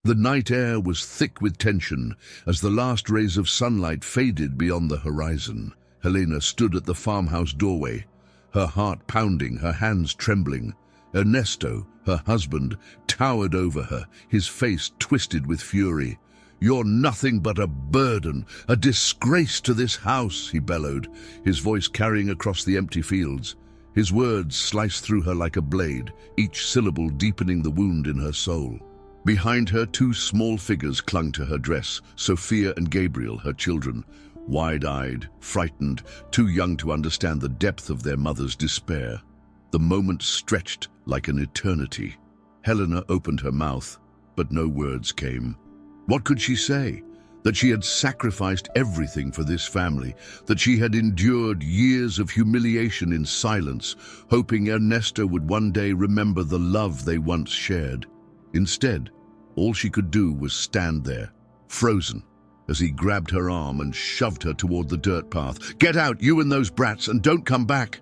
The night air was thick with tension as the last rays of sunlight faded beyond the horizon. Helena stood at the farmhouse doorway, her heart pounding, her hands trembling. Ernesto, her husband, towered over her, his face twisted with fury. "You're nothing but a burden, a disgrace to this house," he bellowed, his voice carrying across the empty fields. His words sliced through her like a blade, each syllable deepening the wound in her soul. Behind her, two small figures clung to her dress, Sophia and Gabriel, her children, wide-eyed, frightened, too young to understand the depth of their mother's despair. The moment stretched like an eternity. Helena opened her mouth, but no words came. What could she say? That she had sacrificed everything for this family, that she had endured years of humiliation in silence, hoping Ernesto would one day remember the love they once shared. Instead, all she could do was stand there, frozen, as he grabbed her arm and shoved her toward the dirt path. "Get out, you and those brats, and don't come back!"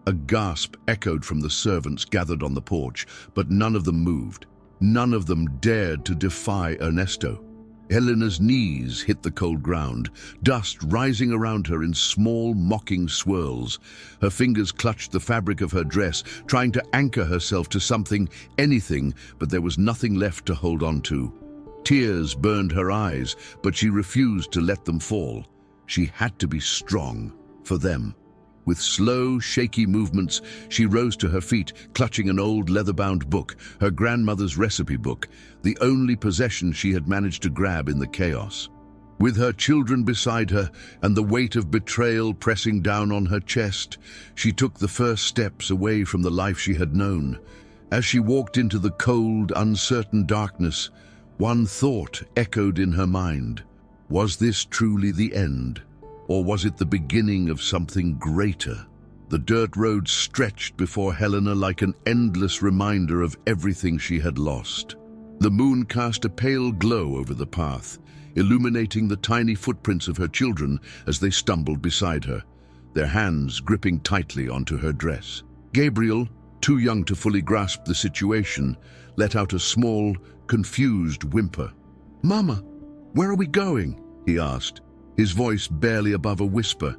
A gasp echoed from the servants gathered on the porch, but none of them moved. None of them dared to defy Ernesto. Helena's knees hit the cold ground, dust rising around her in small, mocking swirls. Her fingers clutched the fabric of her dress, trying to anchor herself to something, anything, but there was nothing left to hold on to. Tears burned her eyes, but she refused to let them fall. She had to be strong, for them. With slow, shaky movements, she rose to her feet, clutching an old leather-bound book, her grandmother's recipe book, the only possession she had managed to grab in the chaos. With her children beside her and the weight of betrayal pressing down on her chest, she took the first steps away from the life she had known. As she walked into the cold, uncertain darkness, one thought echoed in her mind. Was this truly the end? Or was it the beginning of something greater? The dirt road stretched before Helena like an endless reminder of everything she had lost. The moon cast a pale glow over the path, illuminating the tiny footprints of her children as they stumbled beside her, their hands gripping tightly onto her dress. Gabriel, too young to fully grasp the situation, let out a small, confused whimper. "Mama, where are we going?" he asked, his voice barely above a whisper.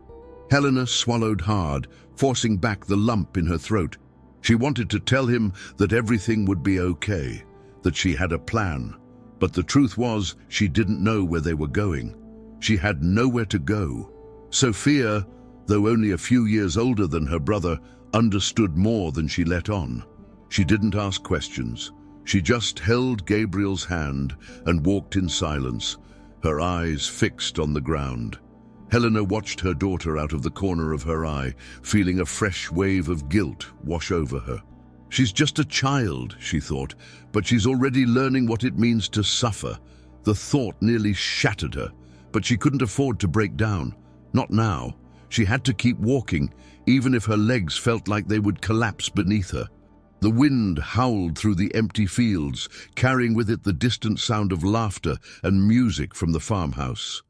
Helena swallowed hard, forcing back the lump in her throat. She wanted to tell him that everything would be okay, that she had a plan. But the truth was, she didn't know where they were going. She had nowhere to go. Sophia, though only a few years older than her brother, understood more than she let on. She didn't ask questions. She just held Gabriel's hand and walked in silence, her eyes fixed on the ground. Helena watched her daughter out of the corner of her eye, feeling a fresh wave of guilt wash over her. She's just a child, she thought, but she's already learning what it means to suffer. The thought nearly shattered her, but she couldn't afford to break down. Not now. She had to keep walking, even if her legs felt like they would collapse beneath her. The wind howled through the empty fields, carrying with it the distant sound of laughter and music from the farmhouse.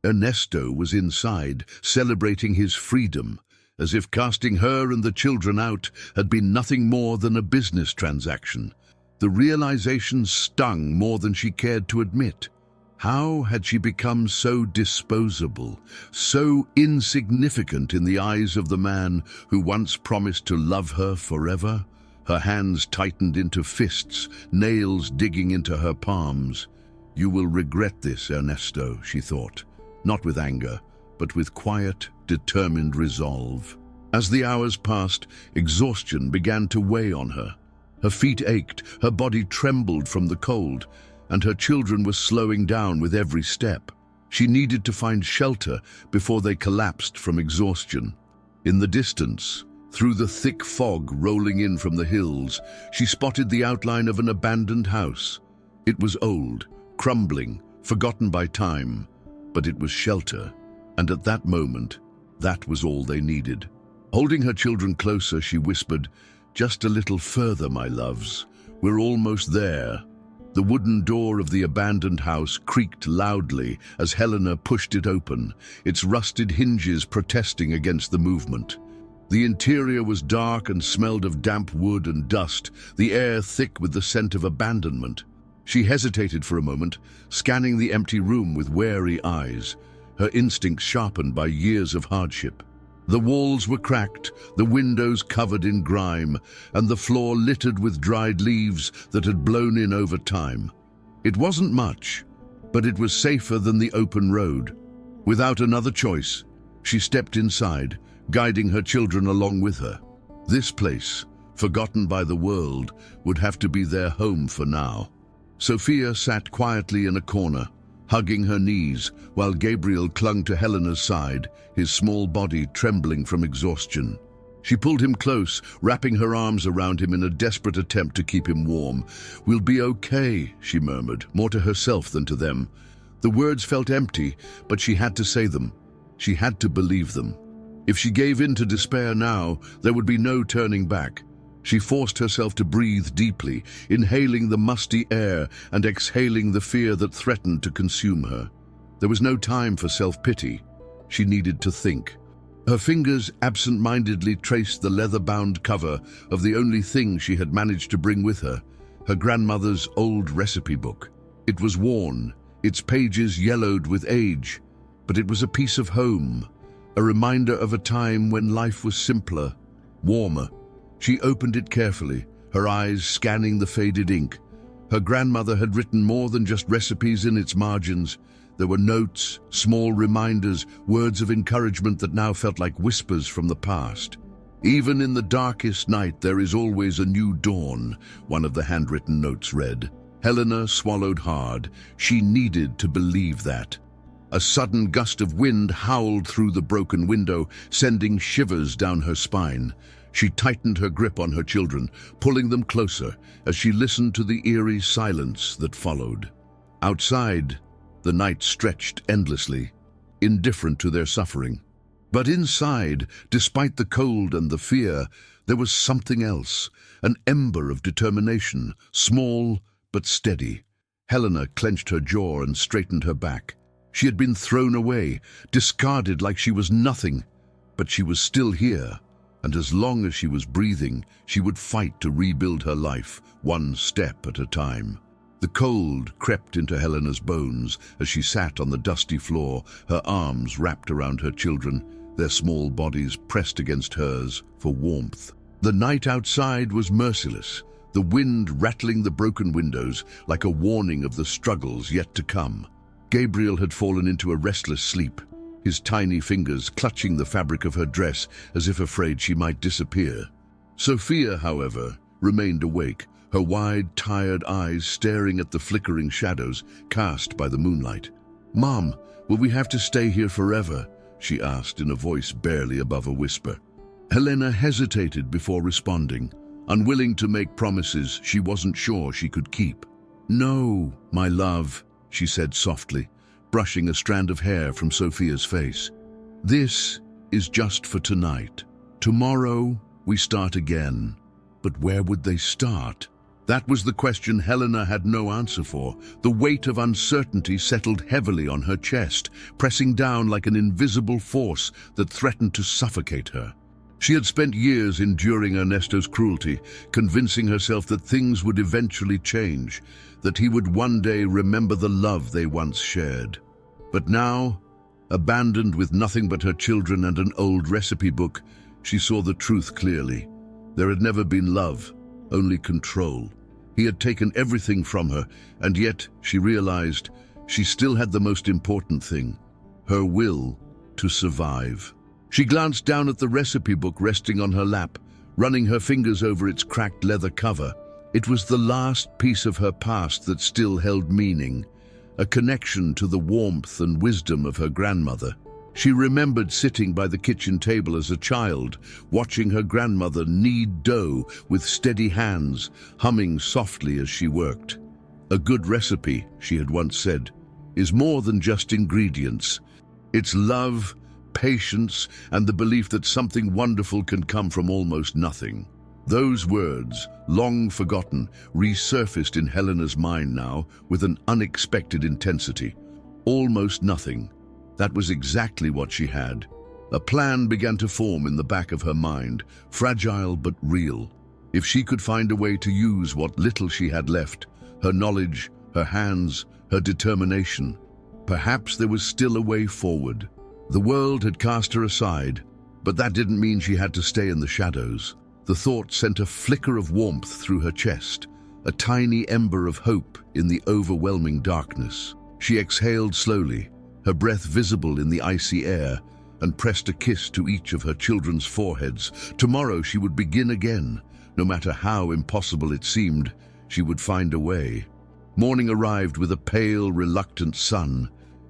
Ernesto was inside, celebrating his freedom, as if casting her and the children out had been nothing more than a business transaction. The realization stung more than she cared to admit. How had she become so disposable, so insignificant in the eyes of the man who once promised to love her forever? Her hands tightened into fists, nails digging into her palms. "You will regret this, Ernesto," she thought, not with anger, but with quiet, determined resolve. As the hours passed, exhaustion began to weigh on her. Her feet ached, her body trembled from the cold, and her children were slowing down with every step. She needed to find shelter before they collapsed from exhaustion. In the distance, through the thick fog rolling in from the hills, she spotted the outline of an abandoned house. It was old, crumbling, forgotten by time, but it was shelter, and at that moment, that was all they needed. Holding her children closer, she whispered, "Just a little further, my loves. We're almost there." The wooden door of the abandoned house creaked loudly as Helena pushed it open, its rusted hinges protesting against the movement. The interior was dark and smelled of damp wood and dust, the air thick with the scent of abandonment. She hesitated for a moment, scanning the empty room with wary eyes, her instincts sharpened by years of hardship. The walls were cracked, the windows covered in grime, and the floor littered with dried leaves that had blown in over time. It wasn't much, but it was safer than the open road. Without another choice, she stepped inside, guiding her children along with her. This place, forgotten by the world, would have to be their home for now. Sophia sat quietly in a corner, hugging her knees, while Gabriel clung to Helena's side, his small body trembling from exhaustion. She pulled him close, wrapping her arms around him in a desperate attempt to keep him warm. "We'll be okay," she murmured, more to herself than to them. The words felt empty, but she had to say them. She had to believe them. If she gave in to despair now, there would be no turning back. She forced herself to breathe deeply, inhaling the musty air and exhaling the fear that threatened to consume her. There was no time for self-pity. She needed to think. Her fingers absent-mindedly traced the leather-bound cover of the only thing she had managed to bring with her, her grandmother's old recipe book. It was worn, its pages yellowed with age, but it was a piece of home, a reminder of a time when life was simpler, warmer. She opened it carefully, her eyes scanning the faded ink. Her grandmother had written more than just recipes in its margins. There were notes, small reminders, words of encouragement that now felt like whispers from the past. "Even in the darkest night, there is always a new dawn," one of the handwritten notes read. Helena swallowed hard. She needed to believe that. A sudden gust of wind howled through the broken window, sending shivers down her spine. She tightened her grip on her children, pulling them closer as she listened to the eerie silence that followed. Outside, the night stretched endlessly, indifferent to their suffering. But inside, despite the cold and the fear, there was something else, an ember of determination, small but steady. Helena clenched her jaw and straightened her back. She had been thrown away, discarded like she was nothing, but she was still here. And as long as she was breathing, she would fight to rebuild her life, one step at a time. The cold crept into Helena's bones as she sat on the dusty floor, her arms wrapped around her children, their small bodies pressed against hers for warmth. The night outside was merciless, the wind rattling the broken windows like a warning of the struggles yet to come. Gabriel had fallen into a restless sleep, his tiny fingers clutching the fabric of her dress as if afraid she might disappear. Sophia, however, remained awake, her wide, tired eyes staring at the flickering shadows cast by the moonlight. "Mom, will we have to stay here forever?" she asked in a voice barely above a whisper. Helena hesitated before responding, unwilling to make promises she wasn't sure she could keep. "No, my love," she said softly, brushing a strand of hair from Sophia's face. "This is just for tonight. Tomorrow, we start again." But where would they start? That was the question Helena had no answer for. The weight of uncertainty settled heavily on her chest, pressing down like an invisible force that threatened to suffocate her. She had spent years enduring Ernesto's cruelty, convincing herself that things would eventually change, that he would one day remember the love they once shared. But now, abandoned with nothing but her children and an old recipe book, she saw the truth clearly. There had never been love, only control. He had taken everything from her, and yet, she realized, she still had the most important thing, her will to survive. She glanced down at the recipe book resting on her lap, running her fingers over its cracked leather cover. It was the last piece of her past that still held meaning, a connection to the warmth and wisdom of her grandmother. She remembered sitting by the kitchen table as a child, watching her grandmother knead dough with steady hands, humming softly as she worked. "A good recipe," she had once said, "is more than just ingredients. It's love, patience, and the belief that something wonderful can come from almost nothing." Those words, long forgotten, resurfaced in Helena's mind now with an unexpected intensity. Almost nothing. That was exactly what she had. A plan began to form in the back of her mind, fragile but real. If she could find a way to use what little she had left, her knowledge, her hands, her determination. Perhaps there was still a way forward. The world had cast her aside, but that didn't mean she had to stay in the shadows. The thought sent a flicker of warmth through her chest, a tiny ember of hope in the overwhelming darkness. She exhaled slowly, her breath visible in the icy air, and pressed a kiss to each of her children's foreheads. Tomorrow she would begin again. No matter how impossible it seemed, she would find a way. Morning arrived with a pale, reluctant sun,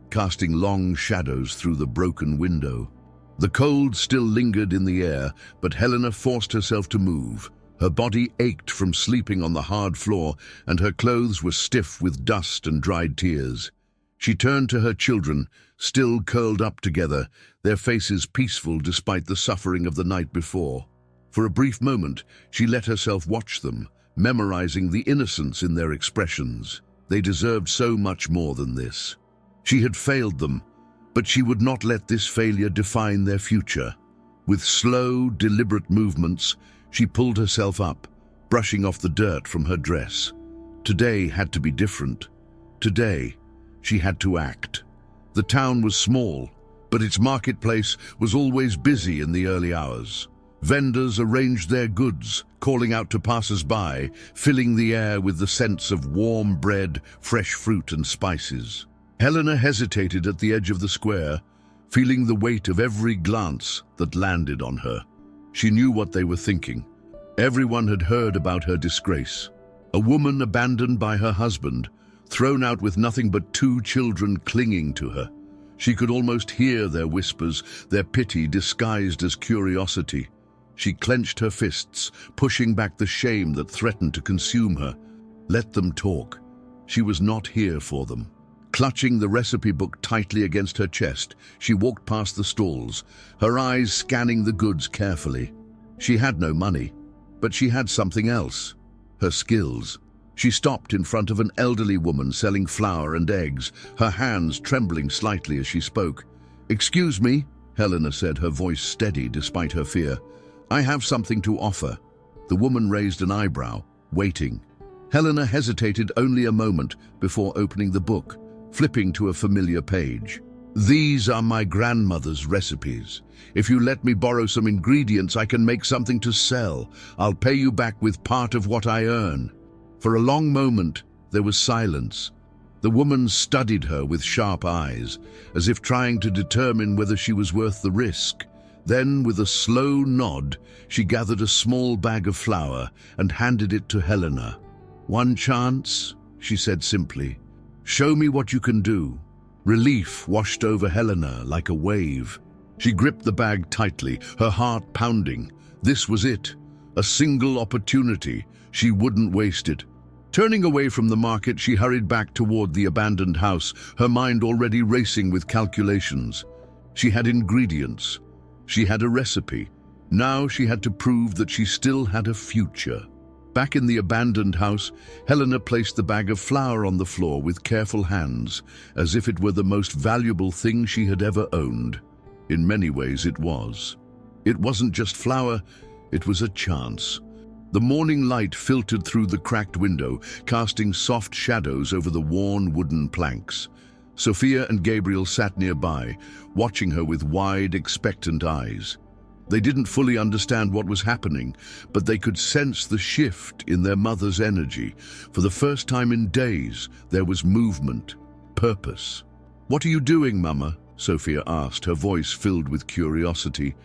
casting long shadows through the broken window. The cold still lingered in the air, but Helena forced herself to move. Her body ached from sleeping on the hard floor, and her clothes were stiff with dust and dried tears. She turned to her children, still curled up together, their faces peaceful despite the suffering of the night before. For a brief moment, she let herself watch them, memorizing the innocence in their expressions. They deserved so much more than this. She had failed them, but she would not let this failure define their future. With slow, deliberate movements, she pulled herself up, brushing off the dirt from her dress. Today had to be different. Today, she had to act. The town was small, but its marketplace was always busy in the early hours. Vendors arranged their goods, calling out to passers-by, filling the air with the scents of warm bread, fresh fruit and spices. Helena hesitated at the edge of the square, feeling the weight of every glance that landed on her. She knew what they were thinking. Everyone had heard about her disgrace. A woman abandoned by her husband, thrown out with nothing but 2 children clinging to her. She could almost hear their whispers, their pity disguised as curiosity. She clenched her fists, pushing back the shame that threatened to consume her. Let them talk. She was not here for them. Clutching the recipe book tightly against her chest, she walked past the stalls, her eyes scanning the goods carefully. She had no money, but she had something else: her skills. She stopped in front of an elderly woman selling flour and eggs, her hands trembling slightly as she spoke. "Excuse me," Helena said, her voice steady despite her fear. "I have something to offer." The woman raised an eyebrow, waiting. Helena hesitated only a moment before opening the book, flipping to a familiar page. "These are my grandmother's recipes. If you let me borrow some ingredients, I can make something to sell. I'll pay you back with part of what I earn." For a long moment, there was silence. The woman studied her with sharp eyes, as if trying to determine whether she was worth the risk. Then, with a slow nod, she gathered a small bag of flour and handed it to Helena. "One chance," she said simply. "Show me what you can do." Relief washed over Helena like a wave. She gripped the bag tightly, her heart pounding. This was it. A single opportunity. She wouldn't waste it. Turning away from the market, she hurried back toward the abandoned house, her mind already racing with calculations. She had ingredients. She had a recipe. Now she had to prove that she still had a future. Back in the abandoned house, Helena placed the bag of flour on the floor with careful hands, as if it were the most valuable thing she had ever owned. In many ways it was. It wasn't just flour, it was a chance. The morning light filtered through the cracked window, casting soft shadows over the worn wooden planks. Sophia and Gabriel sat nearby, watching her with wide, expectant eyes. They didn't fully understand what was happening, but they could sense the shift in their mother's energy. For the first time in days, there was movement, purpose. "What are you doing, Mama?" Sophia asked, her voice filled with curiosity.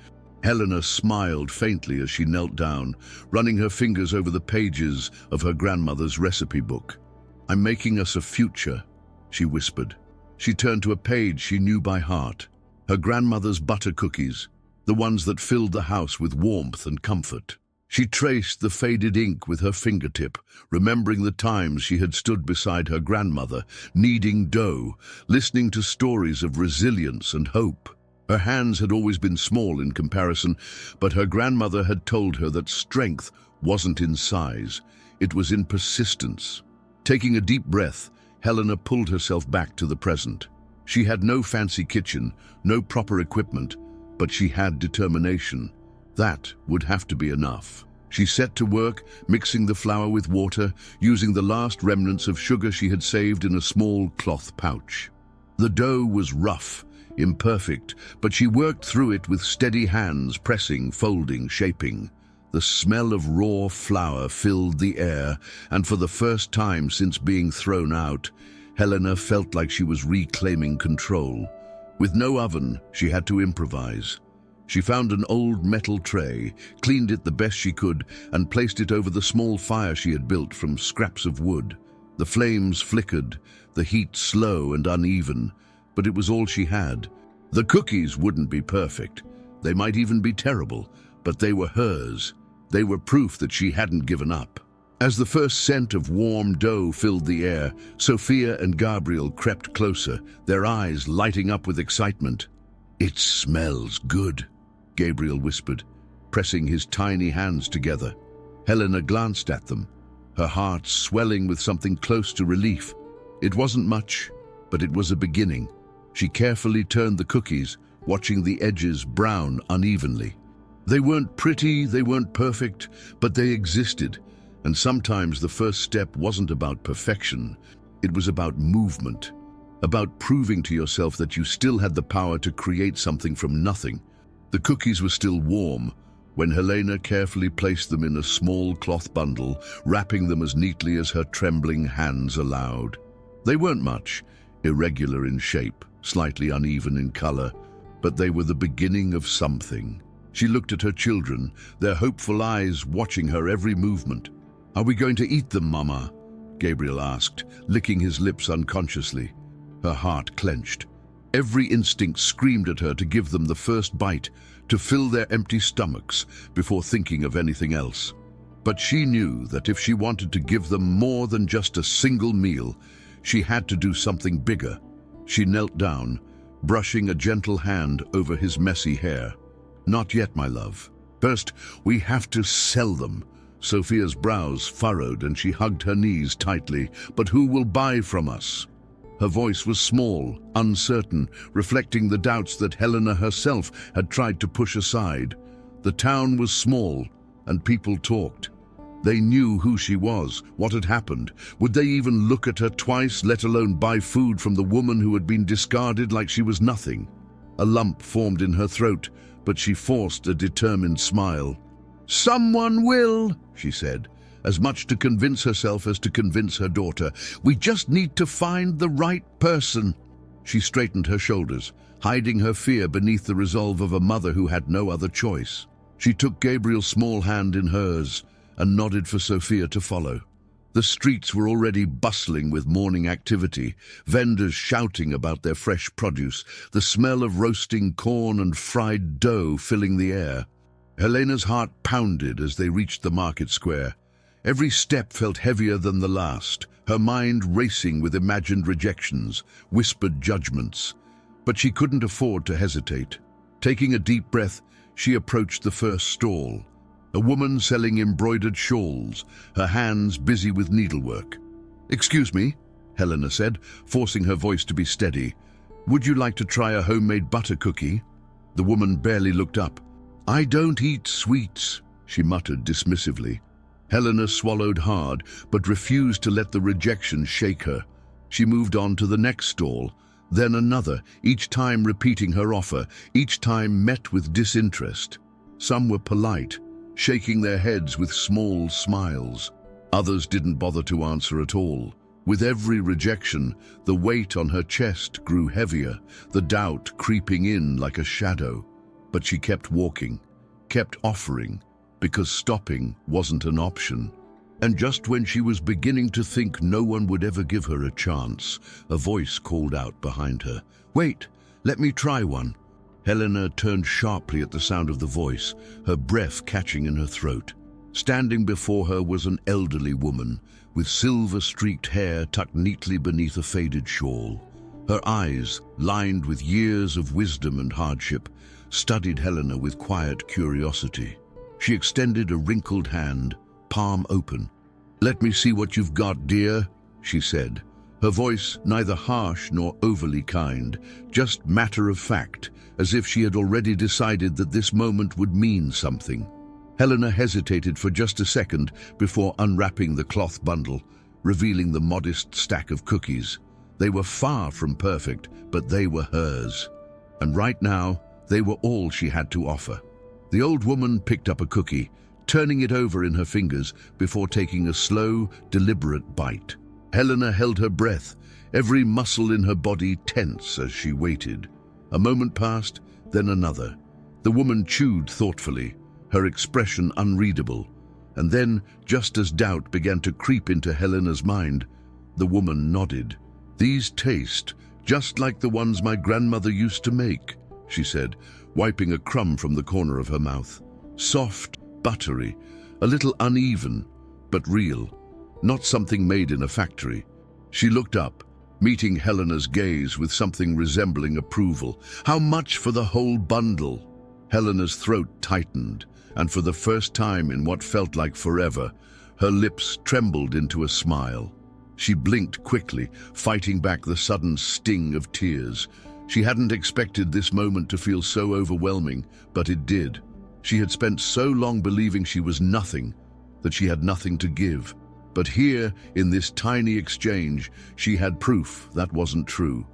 Helena smiled faintly as she knelt down, running her fingers over the pages of her grandmother's recipe book. "I'm making us a future," she whispered. She turned to a page she knew by heart, her grandmother's butter cookies, the ones that filled the house with warmth and comfort. She traced the faded ink with her fingertip, remembering the times she had stood beside her grandmother, kneading dough, listening to stories of resilience and hope. Her hands had always been small in comparison, but her grandmother had told her that strength wasn't in size, it was in persistence. Taking a deep breath, Helena pulled herself back to the present. She had no fancy kitchen, no proper equipment, but she had determination. That would have to be enough. She set to work, mixing the flour with water, using the last remnants of sugar she had saved in a small cloth pouch. The dough was rough, imperfect, but she worked through it with steady hands, pressing, folding, shaping. The smell of raw flour filled the air, and for the first time since being thrown out, Helena felt like she was reclaiming control. With no oven, she had to improvise. She found an old metal tray, cleaned it the best she could, and placed it over the small fire she had built from scraps of wood. The flames flickered, the heat slow and uneven, but it was all she had. The cookies wouldn't be perfect. They might even be terrible, but they were hers. They were proof that she hadn't given up. As the first scent of warm dough filled the air, Sophia and Gabriel crept closer, their eyes lighting up with excitement. "It smells good," Gabriel whispered, pressing his tiny hands together. Helena glanced at them, her heart swelling with something close to relief. It wasn't much, but it was a beginning. She carefully turned the cookies, watching the edges brown unevenly. They weren't pretty, they weren't perfect, but they existed. And sometimes the first step wasn't about perfection. It was about movement, about proving to yourself that you still had the power to create something from nothing. The cookies were still warm when Helena carefully placed them in a small cloth bundle, wrapping them as neatly as her trembling hands allowed. They weren't much, irregular in shape, slightly uneven in color, but they were the beginning of something. She looked at her children, their hopeful eyes watching her every movement. "Are we going to eat them, Mama?" Gabriel asked, licking his lips unconsciously. Her heart clenched. Every instinct screamed at her to give them the first bite, to fill their empty stomachs before thinking of anything else. But she knew that if she wanted to give them more than just a single meal, she had to do something bigger. She knelt down, brushing a gentle hand over his messy hair. "Not yet, my love. First, we have to sell them." Sophia's brows furrowed and she hugged her knees tightly. "But who will buy from us?" Her voice was small, uncertain, reflecting the doubts that Helena herself had tried to push aside. The town was small, and people talked. They knew who she was, what had happened. Would they even look at her twice, let alone buy food from the woman who had been discarded like she was nothing? A lump formed in her throat, but she forced a determined smile. "Someone will," she said, as much to convince herself as to convince her daughter. "We just need to find the right person." She straightened her shoulders, hiding her fear beneath the resolve of a mother who had no other choice. She took Gabriel's small hand in hers and nodded for Sophia to follow. The streets were already bustling with morning activity, vendors shouting about their fresh produce, the smell of roasting corn and fried dough filling the air. Helena's heart pounded as they reached the market square. Every step felt heavier than the last, her mind racing with imagined rejections, whispered judgments. But she couldn't afford to hesitate. Taking a deep breath, she approached the first stall. A woman selling embroidered shawls, her hands busy with needlework. "Excuse me," Helena said, forcing her voice to be steady. "Would you like to try a homemade butter cookie?" The woman barely looked up. "I don't eat sweets," she muttered dismissively. Helena swallowed hard, but refused to let the rejection shake her. She moved on to the next stall, then another, each time repeating her offer, each time met with disinterest. Some were polite, shaking their heads with small smiles. Others didn't bother to answer at all. With every rejection, the weight on her chest grew heavier, the doubt creeping in like a shadow. But she kept walking, kept offering, because stopping wasn't an option. And just when she was beginning to think no one would ever give her a chance, a voice called out behind her. "Wait, let me try one." Helena turned sharply at the sound of the voice, her breath catching in her throat. Standing before her was an elderly woman, with silver-streaked hair tucked neatly beneath a faded shawl. Her eyes, lined with years of wisdom and hardship, studied Helena with quiet curiosity. She extended a wrinkled hand, palm open. "Let me see what you've got, dear," she said. Her voice neither harsh nor overly kind, just matter of fact, as if she had already decided that this moment would mean something. Helena hesitated for just a second before unwrapping the cloth bundle, revealing the modest stack of cookies. They were far from perfect, but they were hers. And right now, they were all she had to offer. The old woman picked up a cookie, turning it over in her fingers before taking a slow, deliberate bite. Helena held her breath, every muscle in her body tense as she waited. A moment passed, then another. The woman chewed thoughtfully, her expression unreadable. And then, just as doubt began to creep into Helena's mind, the woman nodded. "These taste just like the ones my grandmother used to make," she said, wiping a crumb from the corner of her mouth. Soft, buttery, a little uneven, but real, not something made in a factory. She looked up, meeting Helena's gaze with something resembling approval. "How much for the whole bundle?" Helena's throat tightened, and for the first time in what felt like forever, her lips trembled into a smile. She blinked quickly, fighting back the sudden sting of tears. She hadn't expected this moment to feel so overwhelming, but it did. She had spent so long believing she was nothing, that she had nothing to give. But here, in this tiny exchange, she had proof that wasn't true.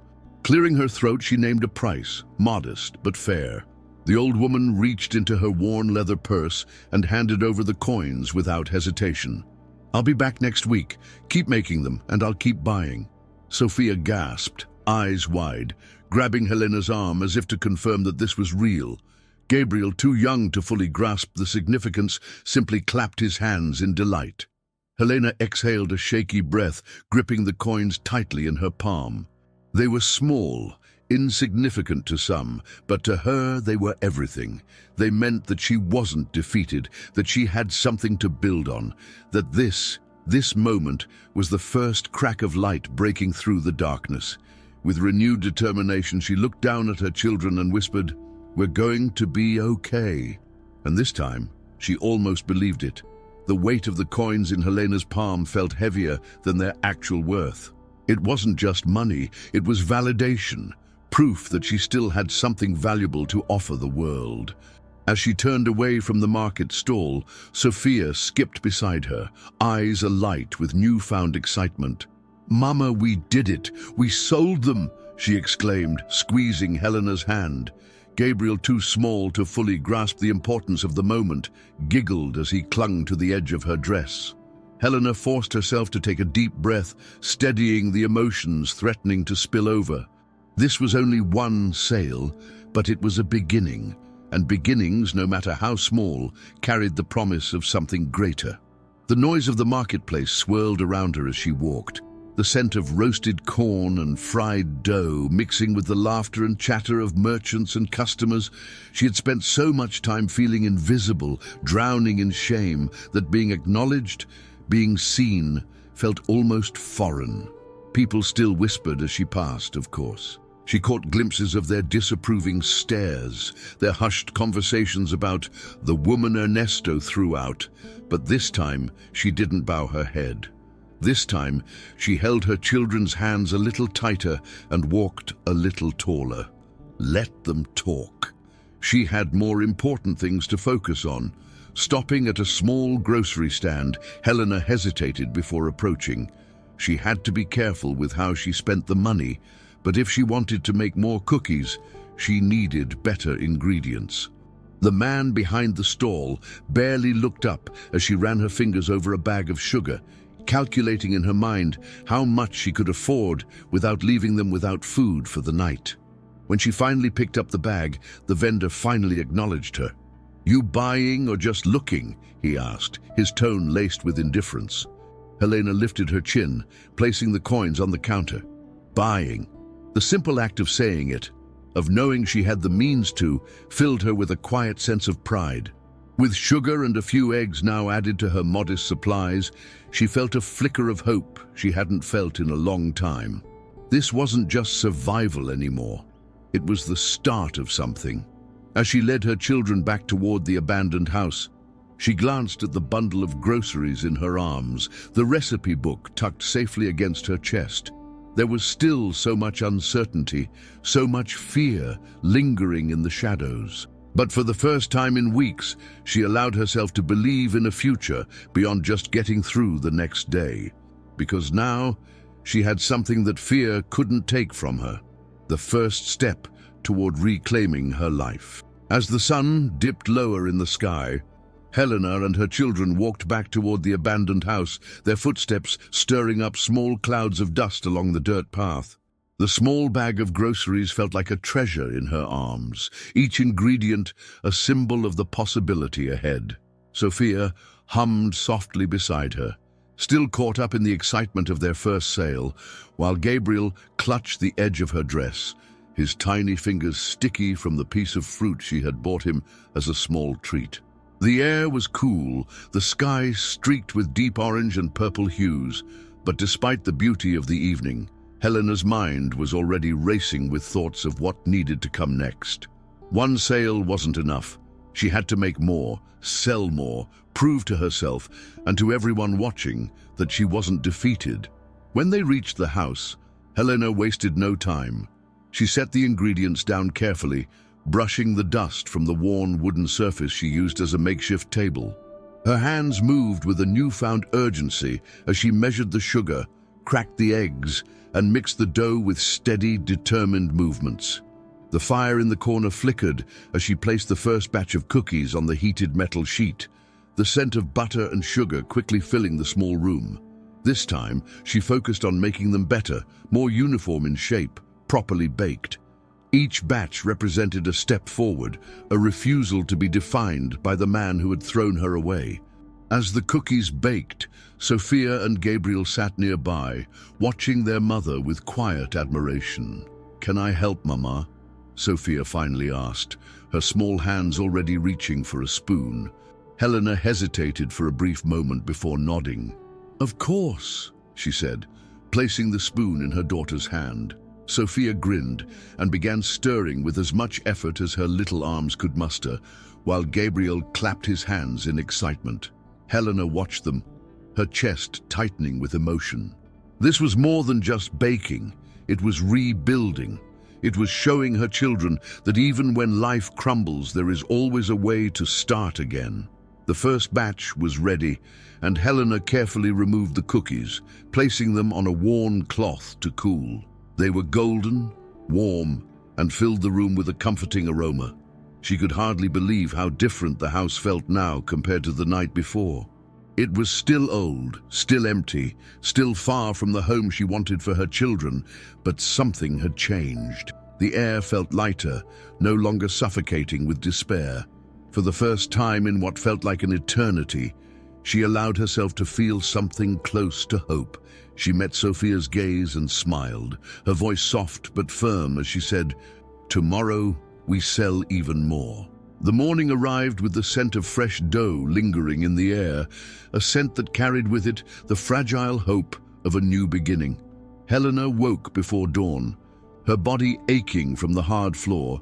Clearing her throat, she named a price, modest but fair. The old woman reached into her worn leather purse and handed over the coins without hesitation. "I'll be back next week. Keep making them, and I'll keep buying." Sophia gasped, eyes wide, grabbing Helena's arm as if to confirm that this was real. Gabriel, too young to fully grasp the significance, simply clapped his hands in delight. Helena exhaled a shaky breath, gripping the coins tightly in her palm. They were small, insignificant to some, but to her they were everything. They meant that she wasn't defeated, that she had something to build on, that this moment was the first crack of light breaking through the darkness. With renewed determination, she looked down at her children and whispered, "We're going to be okay." And this time, she almost believed it. The weight of the coins in Helena's palm felt heavier than their actual worth. It wasn't just money, it was validation, proof that she still had something valuable to offer the world. As she turned away from the market stall, Sophia skipped beside her, eyes alight with newfound excitement. "Mama, we did it! We sold them!" she exclaimed, squeezing Helena's hand. Gabriel, too small to fully grasp the importance of the moment, giggled as he clung to the edge of her dress. Helena forced herself to take a deep breath, steadying the emotions threatening to spill over. This was only one sale, but it was a beginning, and beginnings, no matter how small, carried the promise of something greater. The noise of the marketplace swirled around her as she walked, the scent of roasted corn and fried dough mixing with the laughter and chatter of merchants and customers. She had spent so much time feeling invisible, drowning in shame, that being acknowledged, being seen, felt almost foreign. People still whispered as she passed, of course. She caught glimpses of their disapproving stares, their hushed conversations about the woman Ernesto threw out. But this time, she didn't bow her head. This time, she held her children's hands a little tighter and walked a little taller. Let them talk. She had more important things to focus on. Stopping at a small grocery stand, Helena hesitated before approaching. She had to be careful with how she spent the money, but if she wanted to make more cookies, she needed better ingredients. The man behind the stall barely looked up as she ran her fingers over a bag of sugar, calculating in her mind how much she could afford without leaving them without food for the night. When she finally picked up the bag, the vendor finally acknowledged her. "You buying or just looking?" he asked, his tone laced with indifference. Helena lifted her chin, placing the coins on the counter. Buying. The simple act of saying it, of knowing she had the means to, filled her with a quiet sense of pride. With sugar and a few eggs now added to her modest supplies, she felt a flicker of hope she hadn't felt in a long time. This wasn't just survival anymore. It was the start of something. As she led her children back toward the abandoned house, she glanced at the bundle of groceries in her arms, the recipe book tucked safely against her chest. There was still so much uncertainty, so much fear lingering in the shadows. But for the first time in weeks, she allowed herself to believe in a future beyond just getting through the next day. Because now, she had something that fear couldn't take from her. The first step toward reclaiming her life. As the sun dipped lower in the sky, Helena and her children walked back toward the abandoned house, their footsteps stirring up small clouds of dust along the dirt path. The small bag of groceries felt like a treasure in her arms, each ingredient a symbol of the possibility ahead. Sophia hummed softly beside her, still caught up in the excitement of their first sale, while Gabriel clutched the edge of her dress, his tiny fingers sticky from the piece of fruit she had bought him as a small treat. The air was cool, the sky streaked with deep orange and purple hues, but despite the beauty of the evening, Helena's mind was already racing with thoughts of what needed to come next. One sale wasn't enough. She had to make more, sell more, prove to herself and to everyone watching that she wasn't defeated. When they reached the house, Helena wasted no time. She set the ingredients down carefully, brushing the dust from the worn wooden surface she used as a makeshift table. Her hands moved with a newfound urgency as she measured the sugar, cracked the eggs, and mixed the dough with steady, determined movements. The fire in the corner flickered as she placed the first batch of cookies on the heated metal sheet, the scent of butter and sugar quickly filling the small room. This time, she focused on making them better, more uniform in shape, properly baked. Each batch represented a step forward, a refusal to be defined by the man who had thrown her away. As the cookies baked, Sophia and Gabriel sat nearby, watching their mother with quiet admiration. "Can I help, Mama?" Sophia finally asked, her small hands already reaching for a spoon. Helena hesitated for a brief moment before nodding. "Of course," she said, placing the spoon in her daughter's hand. Sophia grinned and began stirring with as much effort as her little arms could muster, while Gabriel clapped his hands in excitement. Helena watched them, her chest tightening with emotion. This was more than just baking. It was rebuilding. It was showing her children that even when life crumbles, there is always a way to start again. The first batch was ready, and Helena carefully removed the cookies, placing them on a worn cloth to cool. They were golden, warm, and filled the room with a comforting aroma. She could hardly believe how different the house felt now compared to the night before. It was still old, still empty, still far from the home she wanted for her children, but something had changed. The air felt lighter, no longer suffocating with despair. For the first time in what felt like an eternity, she allowed herself to feel something close to hope. She met Sophia's gaze and smiled, her voice soft but firm as she said, "Tomorrow we sell even more." The morning arrived with the scent of fresh dough lingering in the air, a scent that carried with it the fragile hope of a new beginning. Helena woke before dawn, her body aching from the hard floor,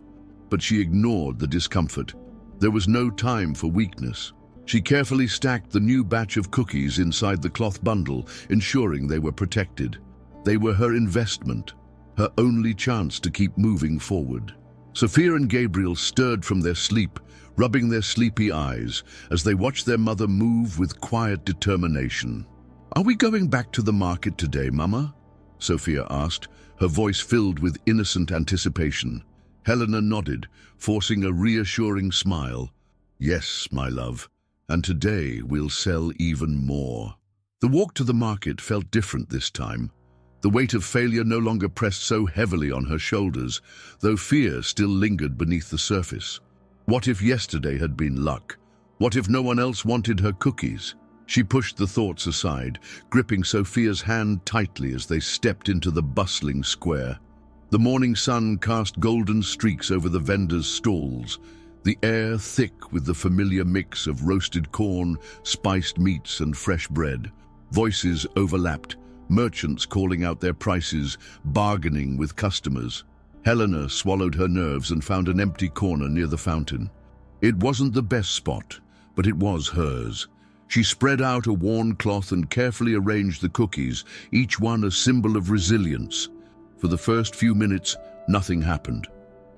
but she ignored the discomfort. There was no time for weakness. She carefully stacked the new batch of cookies inside the cloth bundle, ensuring they were protected. They were her investment, her only chance to keep moving forward. Sophia and Gabriel stirred from their sleep, rubbing their sleepy eyes as they watched their mother move with quiet determination. "Are we going back to the market today, Mama?" Sophia asked, her voice filled with innocent anticipation. Helena nodded, forcing a reassuring smile. "Yes, my love, and today we'll sell even more." The walk to the market felt different this time. The weight of failure no longer pressed so heavily on her shoulders, though fear still lingered beneath the surface. What if yesterday had been luck? What if no one else wanted her cookies? She pushed the thoughts aside, gripping Sophia's hand tightly as they stepped into the bustling square. The morning sun cast golden streaks over the vendors' stalls, the air thick with the familiar mix of roasted corn, spiced meats, and fresh bread. Voices overlapped, merchants calling out their prices, bargaining with customers. Helena swallowed her nerves and found an empty corner near the fountain. It wasn't the best spot, but it was hers. She spread out a worn cloth and carefully arranged the cookies, each one a symbol of resilience. For the first few minutes, nothing happened.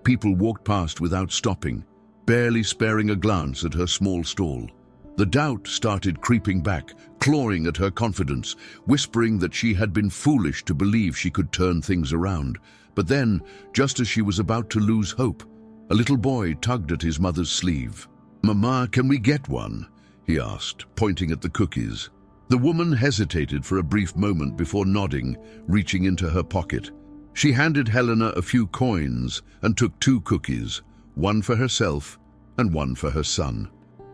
People walked past without stopping, barely sparing a glance at her small stall. The doubt started creeping back, clawing at her confidence, whispering that she had been foolish to believe she could turn things around. But then, just as she was about to lose hope, a little boy tugged at his mother's sleeve. "Mama, can we get one?" he asked, pointing at the cookies. The woman hesitated for a brief moment before nodding, reaching into her pocket. She handed Helena a few coins and took 2 cookies, one for herself and one for her son.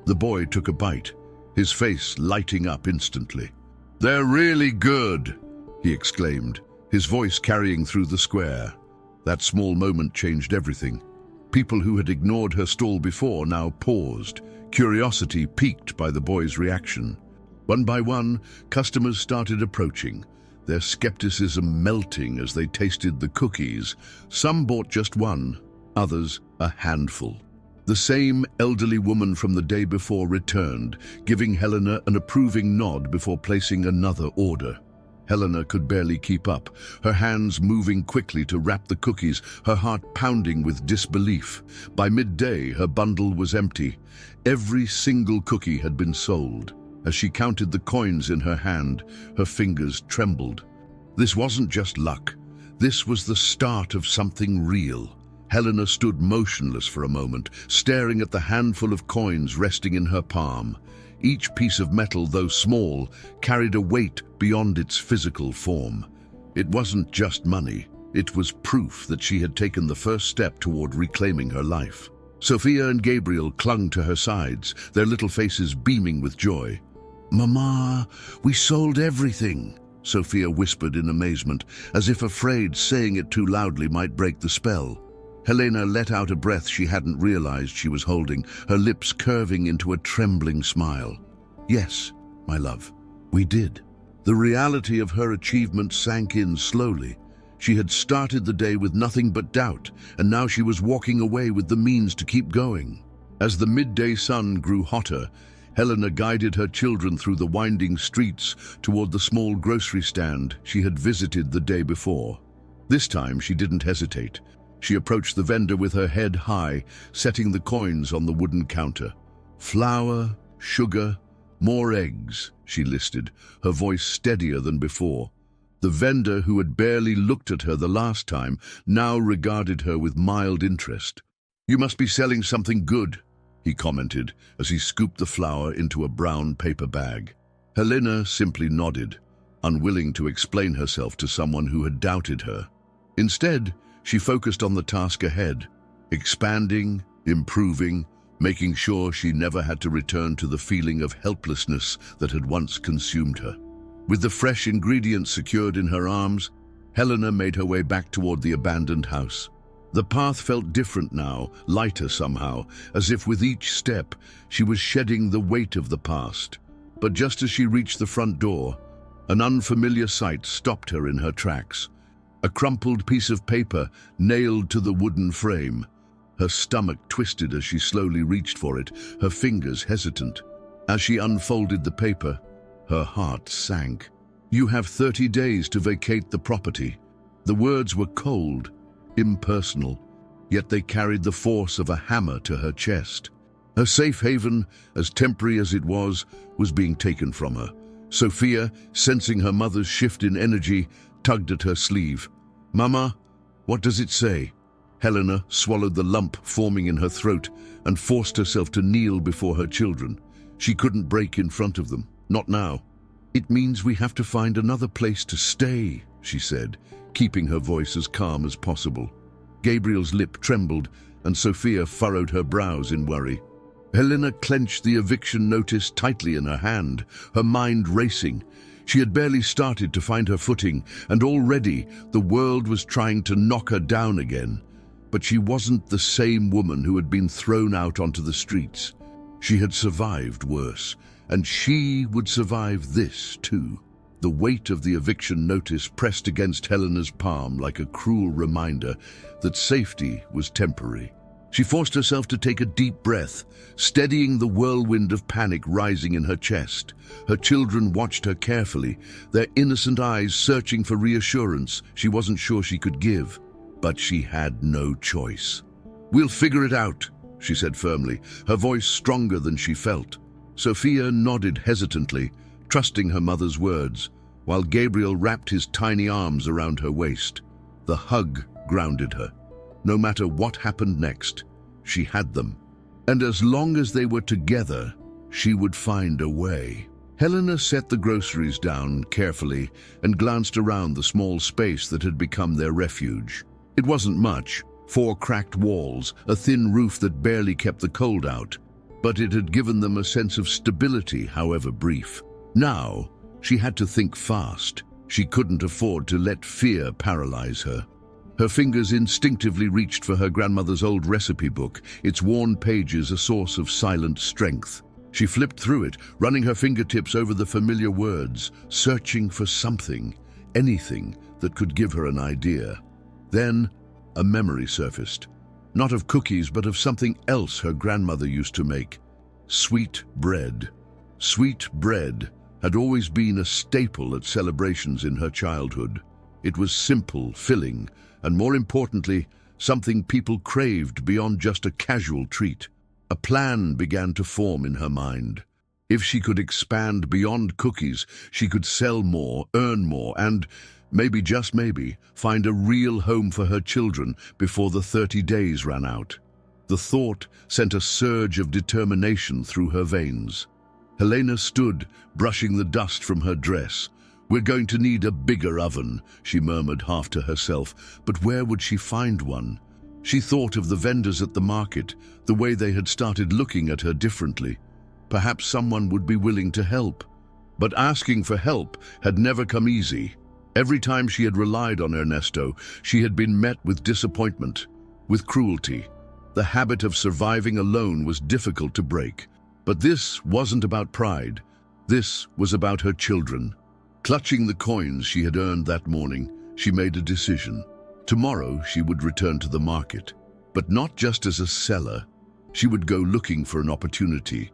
The boy took a bite, his face lighting up instantly. "They're really good," he exclaimed, his voice carrying through the square. That small moment changed everything. People who had ignored her stall before now paused, curiosity piqued by the boy's reaction. One by one, customers started approaching, their skepticism melting as they tasted the cookies. Some bought just one, others a handful. The same elderly woman from the day before returned, giving Helena an approving nod before placing another order. Helena could barely keep up, her hands moving quickly to wrap the cookies, her heart pounding with disbelief. By midday, her bundle was empty. Every single cookie had been sold. As she counted the coins in her hand, her fingers trembled. This wasn't just luck. This was the start of something real. Helena stood motionless for a moment, staring at the handful of coins resting in her palm. Each piece of metal, though small, carried a weight beyond its physical form. It wasn't just money. It was proof that she had taken the first step toward reclaiming her life. Sophia and Gabriel clung to her sides, their little faces beaming with joy. "Mama, we sold everything," Sophia whispered in amazement, as if afraid saying it too loudly might break the spell. Helena let out a breath she hadn't realized she was holding, her lips curving into a trembling smile. "Yes, my love, we did." The reality of her achievement sank in slowly. She had started the day with nothing but doubt, and now she was walking away with the means to keep going. As the midday sun grew hotter, Helena guided her children through the winding streets toward the small grocery stand she had visited the day before. This time she didn't hesitate. She approached the vendor with her head high, setting the coins on the wooden counter. "Flour, sugar, more eggs," she listed, her voice steadier than before. The vendor, who had barely looked at her the last time, now regarded her with mild interest. "You must be selling something good," he commented as he scooped the flour into a brown paper bag. Helena simply nodded, unwilling to explain herself to someone who had doubted her. Instead, she focused on the task ahead, expanding, improving, making sure she never had to return to the feeling of helplessness that had once consumed her. With the fresh ingredients secured in her arms, Helena made her way back toward the abandoned house. The path felt different now, lighter somehow, as if with each step she was shedding the weight of the past. But just as she reached the front door, an unfamiliar sight stopped her in her tracks. A crumpled piece of paper nailed to the wooden frame. Her stomach twisted as she slowly reached for it, her fingers hesitant. As she unfolded the paper, her heart sank. "You have 30 days to vacate the property." The words were cold, impersonal, yet they carried the force of a hammer to her chest. Her safe haven, as temporary as it was being taken from her. Sophia, sensing her mother's shift in energy, tugged at her sleeve. "Mama, what does it say?" Helena swallowed the lump forming in her throat and forced herself to kneel before her children. She couldn't break in front of them, not now. "It means we have to find another place to stay," she said, keeping her voice as calm as possible. Gabriel's lip trembled, and Sophia furrowed her brows in worry. Helena clenched the eviction notice tightly in her hand, her mind racing. She had barely started to find her footing, and already the world was trying to knock her down again. But she wasn't the same woman who had been thrown out onto the streets. She had survived worse, and she would survive this too. The weight of the eviction notice pressed against Helena's palm like a cruel reminder that safety was temporary. She forced herself to take a deep breath, steadying the whirlwind of panic rising in her chest. Her children watched her carefully, their innocent eyes searching for reassurance she wasn't sure she could give. But she had no choice. "We'll figure it out," she said firmly, her voice stronger than she felt. Sophia nodded hesitantly, trusting her mother's words, while Gabriel wrapped his tiny arms around her waist. The hug grounded her. No matter what happened next, she had them. And as long as they were together, she would find a way. Helena set the groceries down carefully and glanced around the small space that had become their refuge. It wasn't much, 4 cracked walls, a thin roof that barely kept the cold out, but it had given them a sense of stability, however brief. Now, she had to think fast. She couldn't afford to let fear paralyze her. Her fingers instinctively reached for her grandmother's old recipe book, its worn pages a source of silent strength. She flipped through it, running her fingertips over the familiar words, searching for something, anything that could give her an idea. Then, a memory surfaced. Not of cookies, but of something else her grandmother used to make. Sweet bread. Sweet bread had always been a staple at celebrations in her childhood. It was simple, filling, and more importantly, something people craved beyond just a casual treat. A plan began to form in her mind. If she could expand beyond cookies, she could sell more, earn more, and, maybe, just maybe, find a real home for her children before the 30 days ran out. The thought sent a surge of determination through her veins. Helena stood, brushing the dust from her dress. "We're going to need a bigger oven," she murmured half to herself, but where would she find one? She thought of the vendors at the market, the way they had started looking at her differently. Perhaps someone would be willing to help. But asking for help had never come easy. Every time she had relied on Ernesto, she had been met with disappointment, with cruelty. The habit of surviving alone was difficult to break. But this wasn't about pride. This was about her children. Clutching the coins she had earned that morning, she made a decision. Tomorrow she would return to the market, but not just as a seller. She would go looking for an opportunity,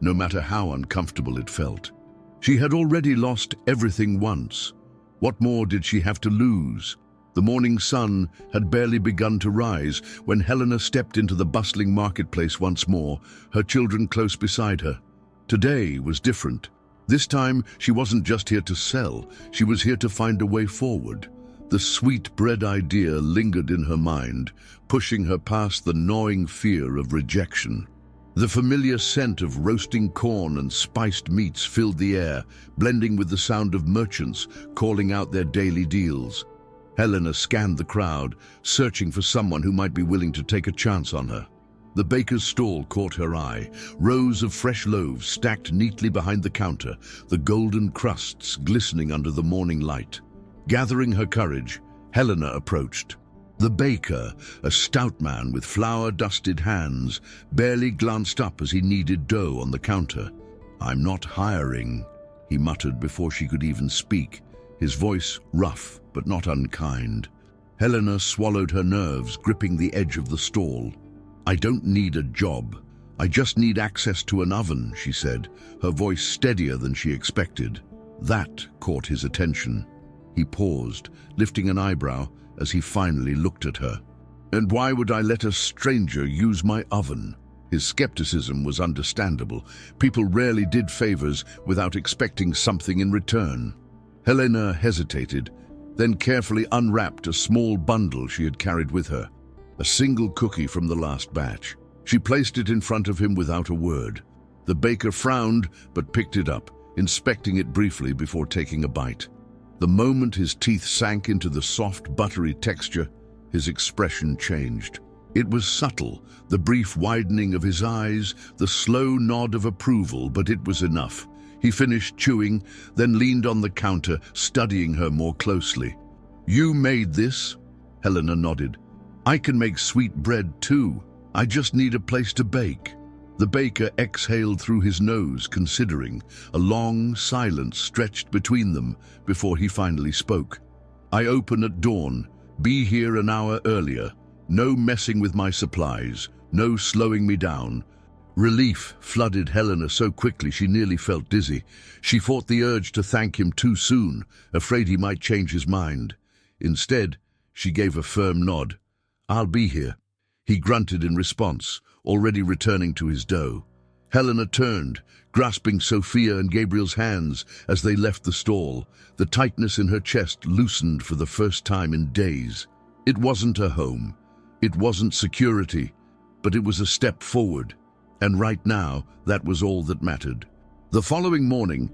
no matter how uncomfortable it felt. She had already lost everything once. What more did she have to lose? The morning sun had barely begun to rise when Helena stepped into the bustling marketplace once more, her children close beside her. Today was different. This time, she wasn't just here to sell, she was here to find a way forward. The sweet bread idea lingered in her mind, pushing her past the gnawing fear of rejection. The familiar scent of roasting corn and spiced meats filled the air, blending with the sound of merchants calling out their daily deals. Helena scanned the crowd, searching for someone who might be willing to take a chance on her. The baker's stall caught her eye, rows of fresh loaves stacked neatly behind the counter, the golden crusts glistening under the morning light. Gathering her courage, Helena approached. The baker, a stout man with flour-dusted hands, barely glanced up as he kneaded dough on the counter. "I'm not hiring," he muttered before she could even speak, his voice rough but not unkind. Helena swallowed her nerves, gripping the edge of the stall. "I don't need a job. I just need access to an oven," she said, her voice steadier than she expected. That caught his attention. He paused, lifting an eyebrow as he finally looked at her. "And why would I let a stranger use my oven?" His skepticism was understandable. People rarely did favors without expecting something in return. Helena hesitated, then carefully unwrapped a small bundle she had carried with her. A single cookie from the last batch. She placed it in front of him without a word. The baker frowned but picked it up, inspecting it briefly before taking a bite. The moment his teeth sank into the soft, buttery texture, his expression changed. It was subtle, the brief widening of his eyes, the slow nod of approval, but it was enough. He finished chewing, then leaned on the counter, studying her more closely. "You made this?" Helena nodded. "I can make sweet bread too. I just need a place to bake." The baker exhaled through his nose, considering. A long silence stretched between them before he finally spoke. "I open at dawn. Be here an hour earlier. No messing with my supplies. No slowing me down." Relief flooded Helena so quickly she nearly felt dizzy. She fought the urge to thank him too soon, afraid he might change his mind. Instead, she gave a firm nod. "I'll be here." He grunted in response, already returning to his dough. Helena turned, grasping Sophia and Gabriel's hands as they left the stall. The tightness in her chest loosened for the first time in days. It wasn't a home. It wasn't security, but it was a step forward. And right now, that was all that mattered. The following morning,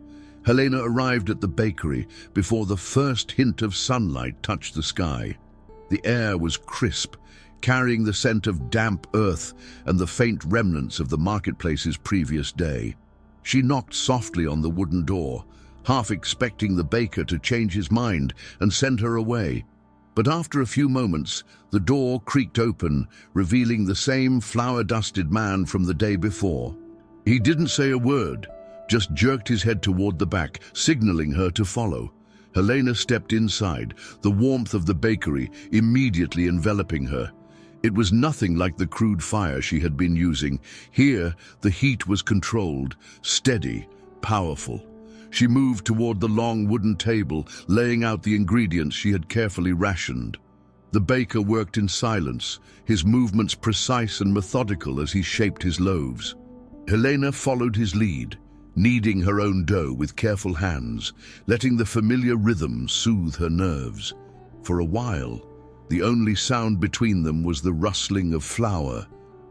Helena arrived at the bakery before the first hint of sunlight touched the sky. The air was crisp, carrying the scent of damp earth and the faint remnants of the marketplace's previous day. She knocked softly on the wooden door, half expecting the baker to change his mind and send her away. But after a few moments, the door creaked open, revealing the same flour-dusted man from the day before. He didn't say a word, just jerked his head toward the back, signaling her to follow. Helena stepped inside, the warmth of the bakery immediately enveloping her. It was nothing like the crude fire she had been using. Here, the heat was controlled, steady, powerful. She moved toward the long wooden table, laying out the ingredients she had carefully rationed. The baker worked in silence, his movements precise and methodical as he shaped his loaves. Helena followed his lead, kneading her own dough with careful hands, letting the familiar rhythm soothe her nerves. For a while, the only sound between them was the rustling of flour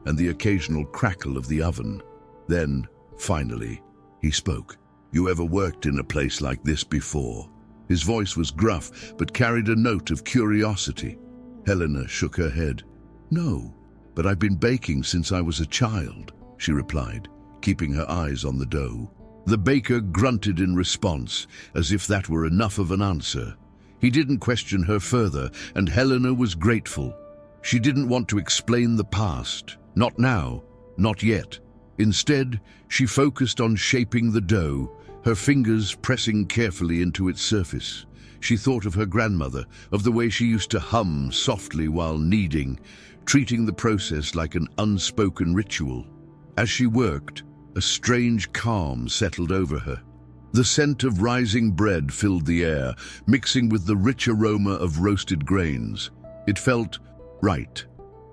and the occasional crackle of the oven. Then, finally, he spoke. "You ever worked in a place like this before?" His voice was gruff, but carried a note of curiosity. Helena shook her head. "No, but I've been baking since I was a child," she replied, keeping her eyes on the dough. The baker grunted in response, as if that were enough of an answer. He didn't question her further, and Helena was grateful. She didn't want to explain the past. Not now, not yet. Instead, she focused on shaping the dough, her fingers pressing carefully into its surface. She thought of her grandmother, of the way she used to hum softly while kneading, treating the process like an unspoken ritual. As she worked, a strange calm settled over her. The scent of rising bread filled the air, mixing with the rich aroma of roasted grains. It felt right,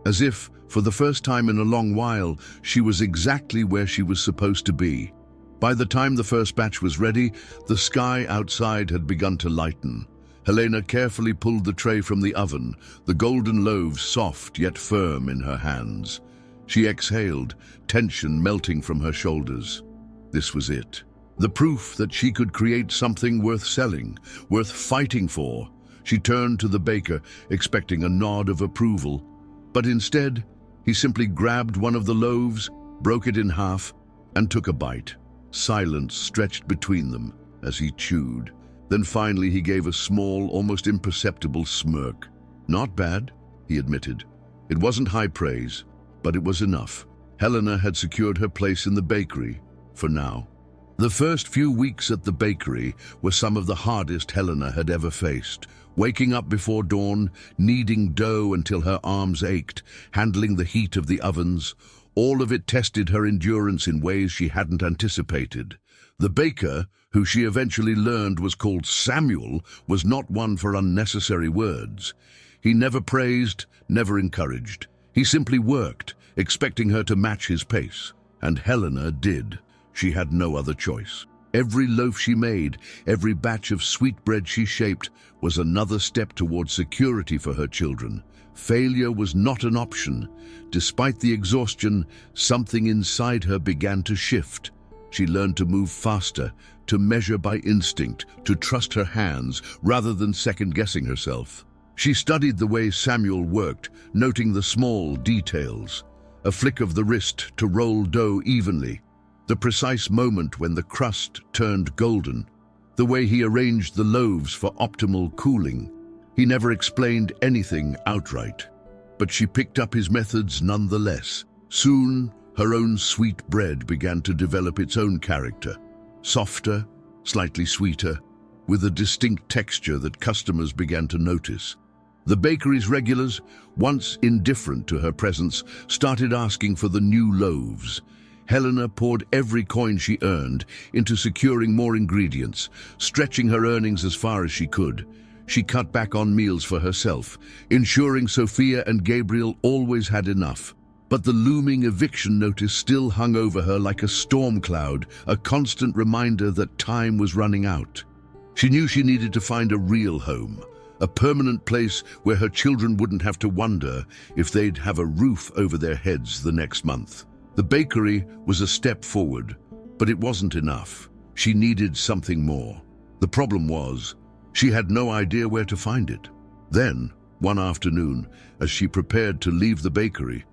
as if, for the first time in a long while, she was exactly where she was supposed to be. By the time the first batch was ready, the sky outside had begun to lighten. Helena carefully pulled the tray from the oven, the golden loaves soft yet firm in her hands. She exhaled, tension melting from her shoulders. This was it. The proof that she could create something worth selling, worth fighting for. She turned to the baker, expecting a nod of approval. But instead, he simply grabbed one of the loaves, broke it in half, and took a bite. Silence stretched between them as he chewed. Then finally he gave a small, almost imperceptible smirk. "Not bad," he admitted. It wasn't high praise, but it was enough. Helena had secured her place in the bakery, for now. The first few weeks at the bakery were some of the hardest Helena had ever faced. Waking up before dawn, kneading dough until her arms ached, handling the heat of the ovens, all of it tested her endurance in ways she hadn't anticipated. The baker, who she eventually learned was called Samuel, was not one for unnecessary words. He never praised, never encouraged. He simply worked, expecting her to match his pace. And Helena did. She had no other choice. Every loaf she made, every batch of sweetbread she shaped, was another step toward security for her children. Failure was not an option. Despite the exhaustion, something inside her began to shift. She learned to move faster, to measure by instinct, to trust her hands rather than second-guessing herself. She studied the way Samuel worked, noting the small details. A flick of the wrist to roll dough evenly, the precise moment when the crust turned golden, the way he arranged the loaves for optimal cooling. He never explained anything outright, but she picked up his methods nonetheless. Soon, her own sweet bread began to develop its own character. Softer, slightly sweeter, with a distinct texture that customers began to notice. The bakery's regulars, once indifferent to her presence, started asking for the new loaves. Helena poured every coin she earned into securing more ingredients, stretching her earnings as far as she could. She cut back on meals for herself, ensuring Sophia and Gabriel always had enough. But the looming eviction notice still hung over her like a storm cloud, a constant reminder that time was running out. She knew she needed to find a real home, a permanent place where her children wouldn't have to wonder if they'd have a roof over their heads the next month. The bakery was a step forward, but it wasn't enough. She needed something more. The problem was, she had no idea where to find it. Then, one afternoon, as she prepared to leave the bakery,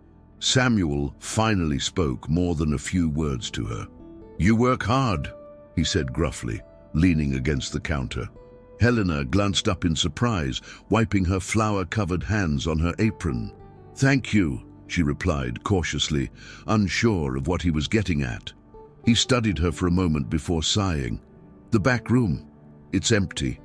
Samuel finally spoke more than a few words to her. "You work hard," he said gruffly, leaning against the counter. Helena glanced up in surprise, wiping her flour-covered hands on her apron. "Thank you," she replied cautiously, unsure of what he was getting at. He studied her for a moment before sighing. "The back room. It's empty.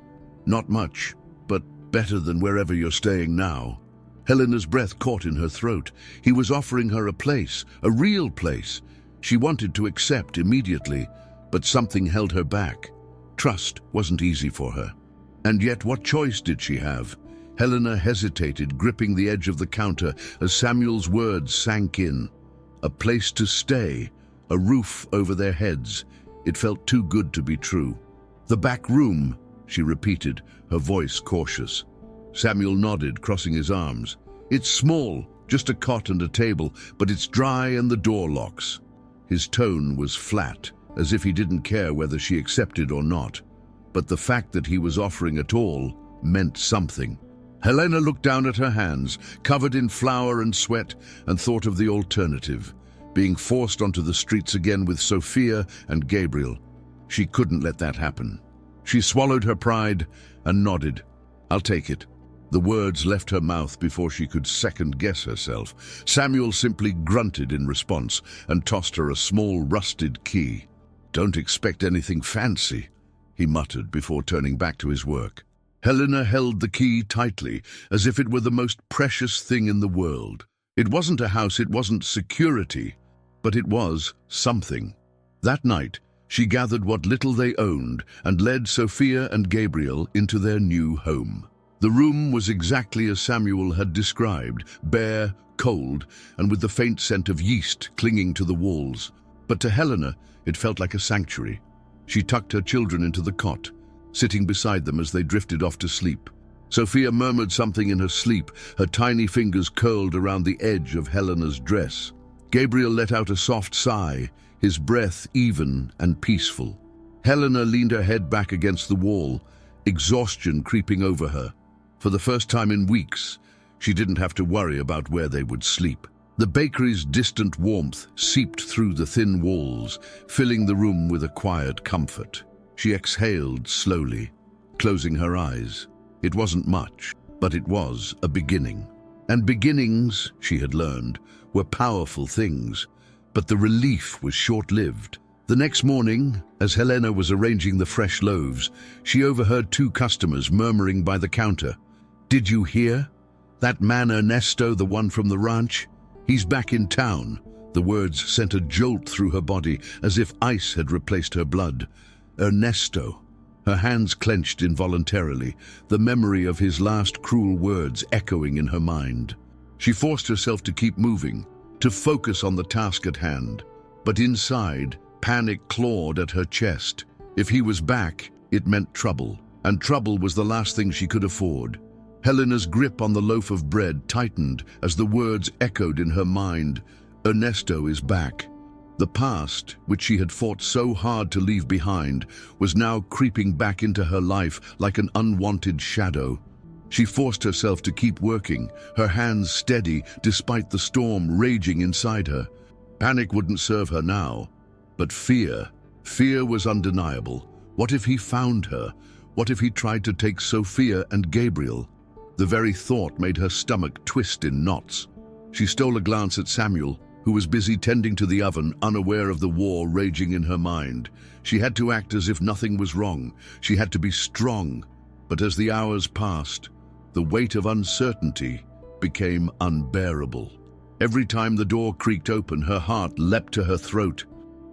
Not much, but better than wherever you're staying now." Helena's breath caught in her throat. He was offering her a place, a real place. She wanted to accept immediately, but something held her back. Trust wasn't easy for her. And yet, what choice did she have? Helena hesitated, gripping the edge of the counter as Samuel's words sank in. A place to stay, a roof over their heads. It felt too good to be true. "The back room," she repeated, her voice cautious. Samuel nodded, crossing his arms. "It's small, just a cot and a table, but it's dry and the door locks." His tone was flat, as if he didn't care whether she accepted or not. But the fact that he was offering at all meant something. Helena looked down at her hands, covered in flour and sweat, and thought of the alternative, being forced onto the streets again with Sophia and Gabriel. She couldn't let that happen. She swallowed her pride and nodded. "I'll take it." The words left her mouth before she could second-guess herself. Samuel simply grunted in response and tossed her a small rusted key. "Don't expect anything fancy," he muttered before turning back to his work. Helena held the key tightly, as if it were the most precious thing in the world. It wasn't a house, it wasn't security, but it was something. That night, she gathered what little they owned and led Sophia and Gabriel into their new home. The room was exactly as Samuel had described, bare, cold, and with the faint scent of yeast clinging to the walls. But to Helena, it felt like a sanctuary. She tucked her children into the cot, sitting beside them as they drifted off to sleep. Sophia murmured something in her sleep, her tiny fingers curled around the edge of Helena's dress. Gabriel let out a soft sigh, his breath even and peaceful. Helena leaned her head back against the wall, exhaustion creeping over her. For the first time in weeks, she didn't have to worry about where they would sleep. The bakery's distant warmth seeped through the thin walls, filling the room with a quiet comfort. She exhaled slowly, closing her eyes. It wasn't much, but it was a beginning. And beginnings, she had learned, were powerful things. But the relief was short-lived. The next morning, as Helena was arranging the fresh loaves, she overheard two customers murmuring by the counter. "Did you hear? That man Ernesto, the one from the ranch? He's back in town." The words sent a jolt through her body, as if ice had replaced her blood. Ernesto. Her hands clenched involuntarily, the memory of his last cruel words echoing in her mind. She forced herself to keep moving, to focus on the task at hand. But inside, panic clawed at her chest. If he was back, it meant trouble, and trouble was the last thing she could afford. Helena's grip on the loaf of bread tightened as the words echoed in her mind. Ernesto is back. The past, which she had fought so hard to leave behind, was now creeping back into her life like an unwanted shadow. She forced herself to keep working, her hands steady despite the storm raging inside her. Panic wouldn't serve her now, but fear was undeniable. What if he found her? What if he tried to take Sophia and Gabriel? The very thought made her stomach twist in knots. She stole a glance at Samuel, who was busy tending to the oven, unaware of the war raging in her mind. She had to act as if nothing was wrong. She had to be strong. But as the hours passed, the weight of uncertainty became unbearable. Every time the door creaked open, her heart leapt to her throat.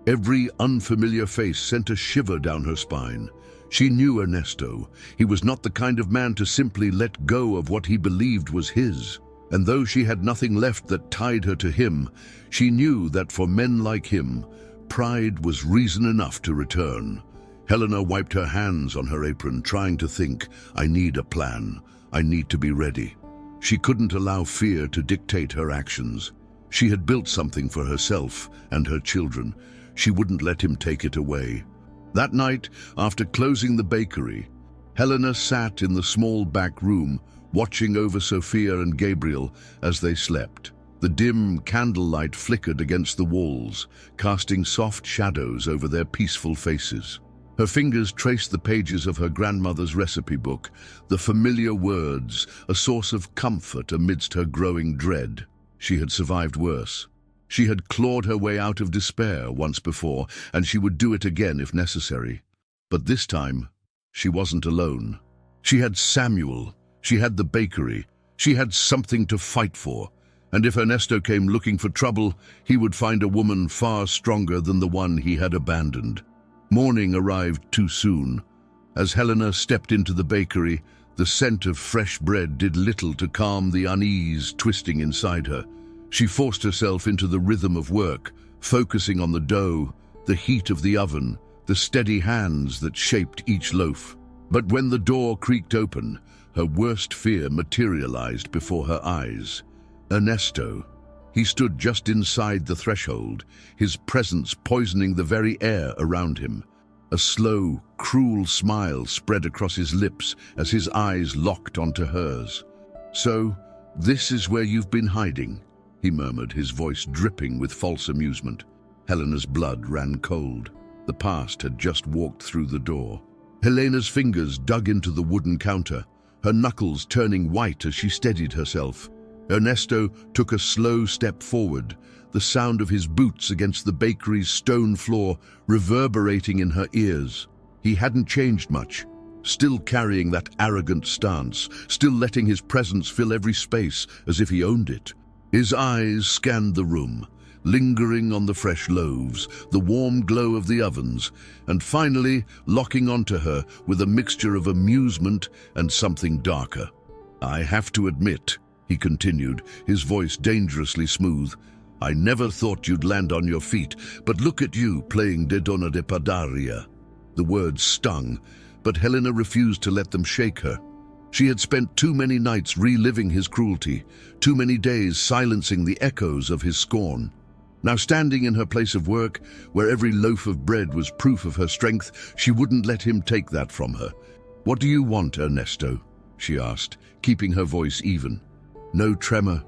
Every unfamiliar face sent a shiver down her spine. She knew Ernesto. He was not the kind of man to simply let go of what he believed was his. And though she had nothing left that tied her to him, she knew that for men like him, pride was reason enough to return. Helena wiped her hands on her apron, trying to think, I need a plan. I need to be ready. She couldn't allow fear to dictate her actions. She had built something for herself and her children. She wouldn't let him take it away. That night, after closing the bakery, Helena sat in the small back room, watching over Sophia and Gabriel as they slept. The dim candlelight flickered against the walls, casting soft shadows over their peaceful faces. Her fingers traced the pages of her grandmother's recipe book, the familiar words, a source of comfort amidst her growing dread. She had survived worse. She had clawed her way out of despair once before, and she would do it again if necessary. But this time, she wasn't alone. She had Samuel. She had the bakery. She had something to fight for. And if Ernesto came looking for trouble, he would find a woman far stronger than the one he had abandoned. Morning arrived too soon. As Helena stepped into the bakery, the scent of fresh bread did little to calm the unease twisting inside her. She forced herself into the rhythm of work, focusing on the dough, the heat of the oven, the steady hands that shaped each loaf. But when the door creaked open, her worst fear materialized before her eyes. Ernesto. He stood just inside the threshold, his presence poisoning the very air around him. A slow, cruel smile spread across his lips as his eyes locked onto hers. "So, this is where you've been hiding," he murmured, his voice dripping with false amusement. Helena's blood ran cold. The past had just walked through the door. Helena's fingers dug into the wooden counter, her knuckles turning white as she steadied herself. Ernesto took a slow step forward, the sound of his boots against the bakery's stone floor reverberating in her ears. He hadn't changed much, still carrying that arrogant stance, still letting his presence fill every space as if he owned it. His eyes scanned the room, lingering on the fresh loaves, the warm glow of the ovens, and finally locking onto her with a mixture of amusement and something darker. "I have to admit," he continued, his voice dangerously smooth, "I never thought you'd land on your feet, but look at you playing De Donna de Padaria." The words stung, but Helena refused to let them shake her. She had spent too many nights reliving his cruelty, too many days silencing the echoes of his scorn. Now standing in her place of work, where every loaf of bread was proof of her strength, she wouldn't let him take that from her. "What do you want, Ernesto?" she asked, keeping her voice even. No tremor,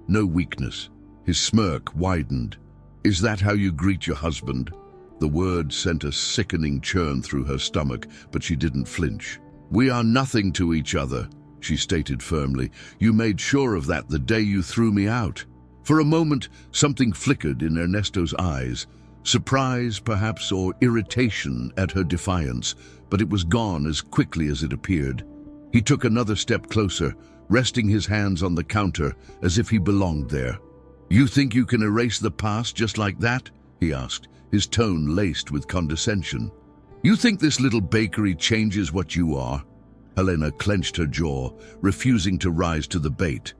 no weakness. His smirk widened. "Is that how you greet your husband?" The word sent a sickening churn through her stomach, but she didn't flinch. "We are nothing to each other," she stated firmly. "You made sure of that the day you threw me out." For a moment, something flickered in Ernesto's eyes. Surprise, perhaps, or irritation at her defiance, but it was gone as quickly as it appeared. He took another step closer, resting his hands on the counter as if he belonged there. "You think you can erase the past just like that?" he asked, his tone laced with condescension. "You think this little bakery changes what you are?" Helena clenched her jaw, refusing to rise to the bait.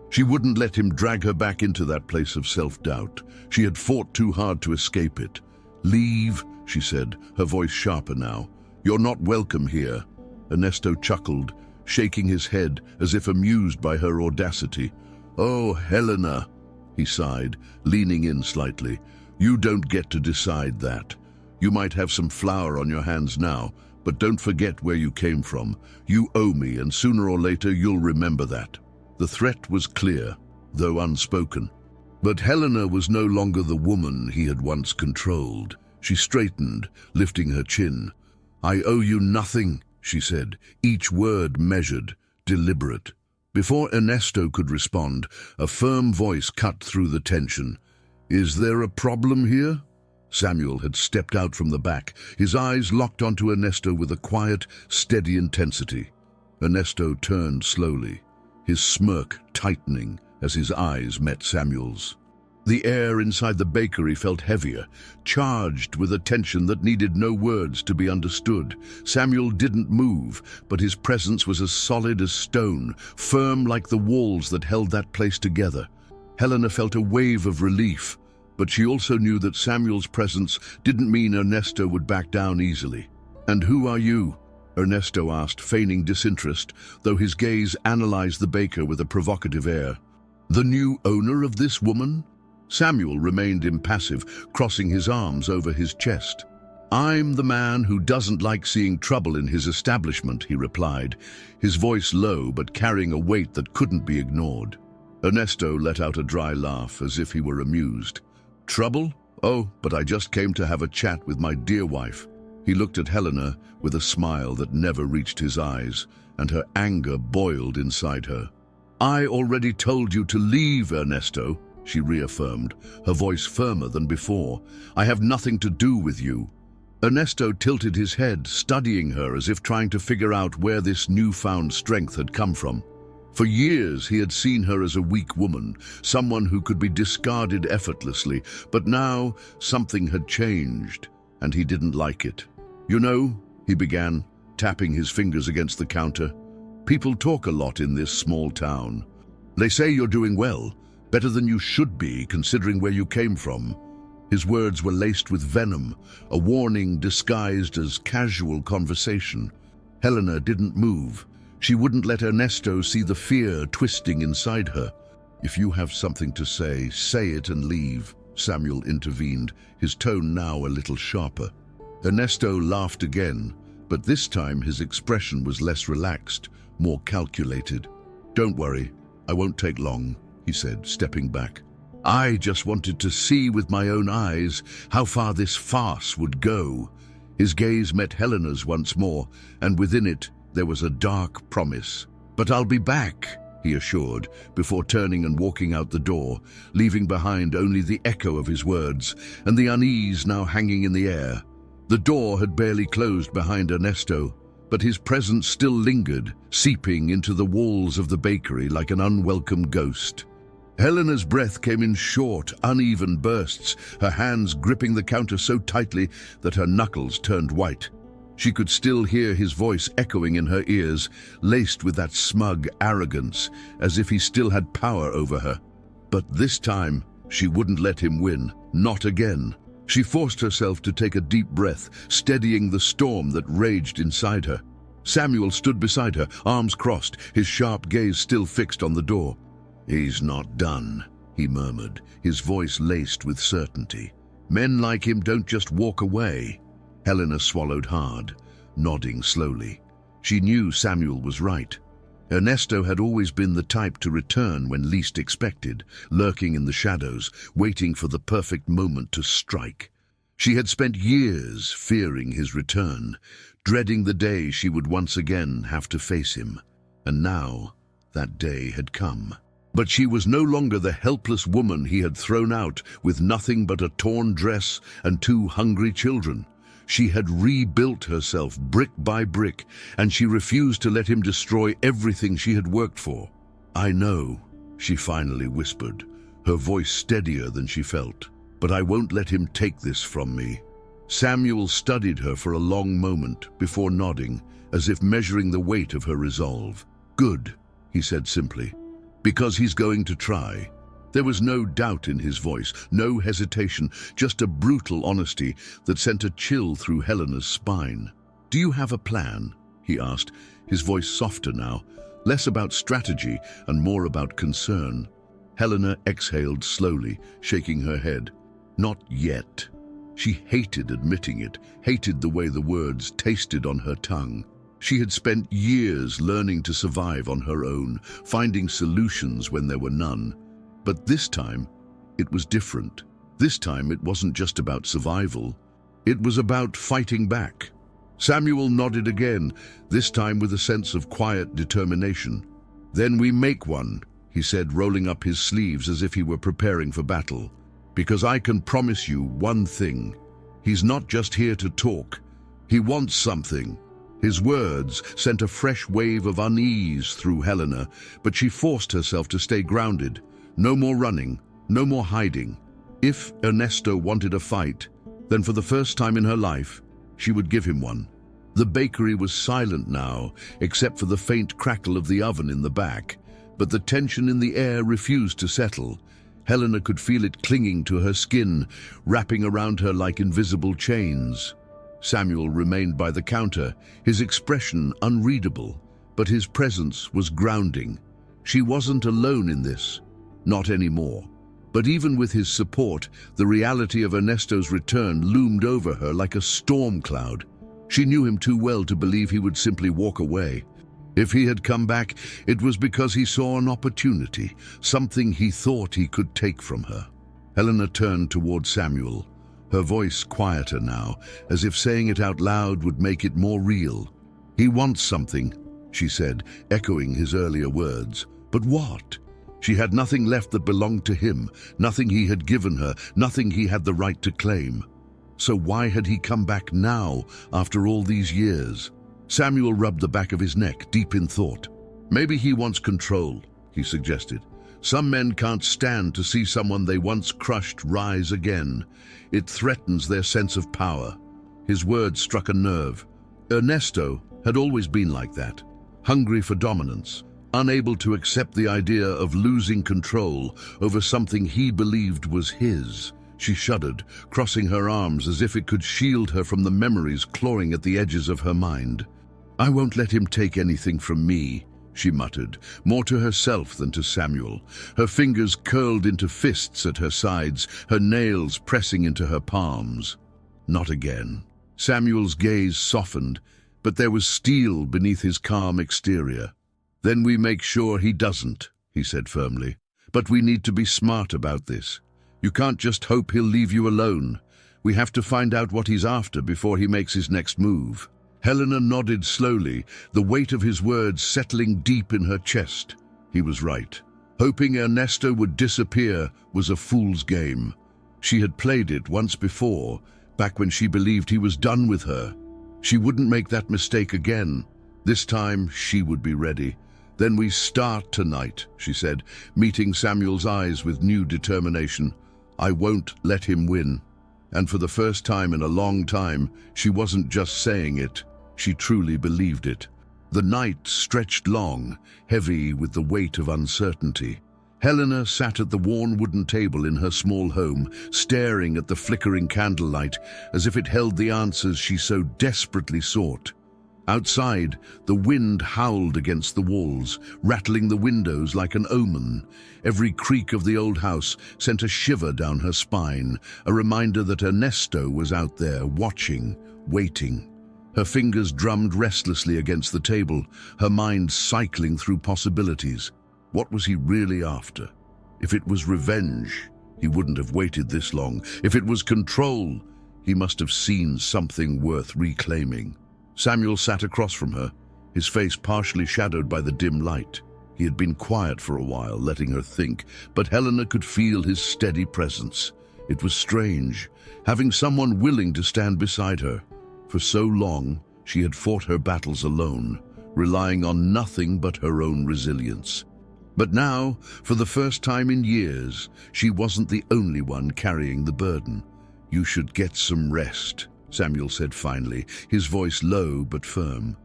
She wouldn't let him drag her back into that place of self-doubt. She had fought too hard to escape it. "Leave," she said, her voice sharper now. "You're not welcome here." Ernesto chuckled, shaking his head as if amused by her audacity. "Oh, Helena," he sighed, leaning in slightly. "You don't get to decide that. You might have some flour on your hands now, but don't forget where you came from. You owe me, and sooner or later you'll remember that." The threat was clear, though unspoken. But Helena was no longer the woman he had once controlled. She straightened, lifting her chin. "I owe you nothing," she said, each word measured, deliberate. Before Ernesto could respond, a firm voice cut through the tension. "Is there a problem here?" Samuel had stepped out from the back, his eyes locked onto Ernesto with a quiet, steady intensity. Ernesto turned slowly, his smirk tightening as his eyes met Samuel's. The air inside the bakery felt heavier, charged with a tension that needed no words to be understood. Samuel didn't move, but his presence was as solid as stone, firm like the walls that held that place together. Helena felt a wave of relief, but she also knew that Samuel's presence didn't mean Ernesto would back down easily. "And who are you?" Ernesto asked, feigning disinterest, though his gaze analyzed the baker with a provocative air. "The new owner of this woman?" Samuel remained impassive, crossing his arms over his chest. "I'm the man who doesn't like seeing trouble in his establishment," he replied, his voice low but carrying a weight that couldn't be ignored. Ernesto let out a dry laugh, as if he were amused. "Trouble? Oh, but I just came to have a chat with my dear wife." He looked at Helena with a smile that never reached his eyes, and her anger boiled inside her. "I already told you to leave, Ernesto," she reaffirmed, her voice firmer than before. "I have nothing to do with you." Ernesto tilted his head, studying her as if trying to figure out where this newfound strength had come from. For years he had seen her as a weak woman, someone who could be discarded effortlessly, but now something had changed, and he didn't like it. "You know," he began, tapping his fingers against the counter, "people talk a lot in this small town. They say you're doing well, better than you should be considering where you came from." His words were laced with venom, a warning disguised as casual conversation. Helena didn't move. She wouldn't let Ernesto see the fear twisting inside her. "If you have something to say it and leave," Samuel intervened, his tone now a little sharper. Ernesto laughed again, but this time his expression was less relaxed, more calculated. "Don't worry, I won't take long," he said, stepping back. "I just wanted to see with my own eyes how far this farce would go." His gaze met Helena's once more, and within it there was a dark promise. "But I'll be back," he assured, before turning and walking out the door, leaving behind only the echo of his words and the unease now hanging in the air. The door had barely closed behind Ernesto, but his presence still lingered, seeping into the walls of the bakery like an unwelcome ghost. Helena's breath came in short, uneven bursts, her hands gripping the counter so tightly that her knuckles turned white. She could still hear his voice echoing in her ears, laced with that smug arrogance, as if he still had power over her. But this time, she wouldn't let him win, not again. She forced herself to take a deep breath, steadying the storm that raged inside her. Samuel stood beside her, arms crossed, his sharp gaze still fixed on the door. "He's not done," he murmured, his voice laced with certainty. "Men like him don't just walk away." Helena swallowed hard, nodding slowly. She knew Samuel was right. Ernesto had always been the type to return when least expected, lurking in the shadows, waiting for the perfect moment to strike. She had spent years fearing his return, dreading the day she would once again have to face him. And now that day had come. But she was no longer the helpless woman he had thrown out with nothing but a torn dress and 2 hungry children. She had rebuilt herself brick by brick, and she refused to let him destroy everything she had worked for. "I know," she finally whispered, her voice steadier than she felt, "but I won't let him take this from me." Samuel studied her for a long moment before nodding, as if measuring the weight of her resolve. "Good," he said simply, "because he's going to try." There was no doubt in his voice, no hesitation, just a brutal honesty that sent a chill through Helena's spine. "Do you have a plan?" he asked, his voice softer now, less about strategy and more about concern. Helena exhaled slowly, shaking her head. "Not yet." She hated admitting it, hated the way the words tasted on her tongue. She had spent years learning to survive on her own, finding solutions when there were none. But this time, it was different. This time, it wasn't just about survival. It was about fighting back. Samuel nodded again, this time with a sense of quiet determination. "Then we make one," he said, rolling up his sleeves as if he were preparing for battle. "Because I can promise you one thing. He's not just here to talk. He wants something." His words sent a fresh wave of unease through Helena, but she forced herself to stay grounded. No more running, No more hiding. If Ernesto wanted a fight, then for the first time in her life, she would give him one. The bakery was silent now, except for the faint crackle of the oven in the back, but the tension in the air refused to settle. Helena could feel it clinging to her skin, wrapping around her like invisible chains. Samuel remained by the counter, his expression unreadable, but his presence was grounding. She wasn't alone in this, not anymore. But even with his support, the reality of Ernesto's return loomed over her like a storm cloud. She knew him too well to believe he would simply walk away. If he had come back, it was because he saw an opportunity, something he thought he could take from her. Helena turned toward Samuel, her voice quieter now, as if saying it out loud would make it more real. "He wants something," she said, echoing his earlier words. But what? She had nothing left that belonged to him, nothing he had given her, nothing he had the right to claim. So why had he come back now, after all these years? Samuel rubbed the back of his neck, deep in thought. "Maybe he wants control," he suggested. "Some men can't stand to see someone they once crushed rise again. It threatens their sense of power." His words struck a nerve. Ernesto had always been like that, hungry for dominance, unable to accept the idea of losing control over something he believed was his. She shuddered, crossing her arms as if it could shield her from the memories clawing at the edges of her mind. "I won't let him take anything from me," she muttered, more to herself than to Samuel. Her fingers curled into fists at her sides, her nails pressing into her palms. Not again. Samuel's gaze softened, but there was steel beneath his calm exterior. "Then we make sure he doesn't," he said firmly. "But we need to be smart about this. You can't just hope he'll leave you alone. We have to find out what he's after before he makes his next move." Helena nodded slowly, the weight of his words settling deep in her chest. He was right. Hoping Ernesto would disappear was a fool's game. She had played it once before, back when she believed he was done with her. She wouldn't make that mistake again. This time she would be ready. "Then we start tonight," she said, meeting Samuel's eyes with new determination. "I won't let him win." And for the first time in a long time, she wasn't just saying it, she truly believed it. The night stretched long, heavy with the weight of uncertainty. Helena sat at the worn wooden table in her small home, staring at the flickering candlelight as if it held the answers she so desperately sought. Outside, the wind howled against the walls, rattling the windows like an omen. Every creak of the old house sent a shiver down her spine, a reminder that Ernesto was out there, watching, waiting. Her fingers drummed restlessly against the table, her mind cycling through possibilities. What was he really after? If it was revenge, he wouldn't have waited this long. If it was control, he must have seen something worth reclaiming. Samuel sat across from her, his face partially shadowed by the dim light. He had been quiet for a while, letting her think, but Helena could feel his steady presence. It was strange, having someone willing to stand beside her. For so long, she had fought her battles alone, relying on nothing but her own resilience. But now, for the first time in years, she wasn't the only one carrying the burden. "You should get some rest," Samuel said finally, his voice low but firm.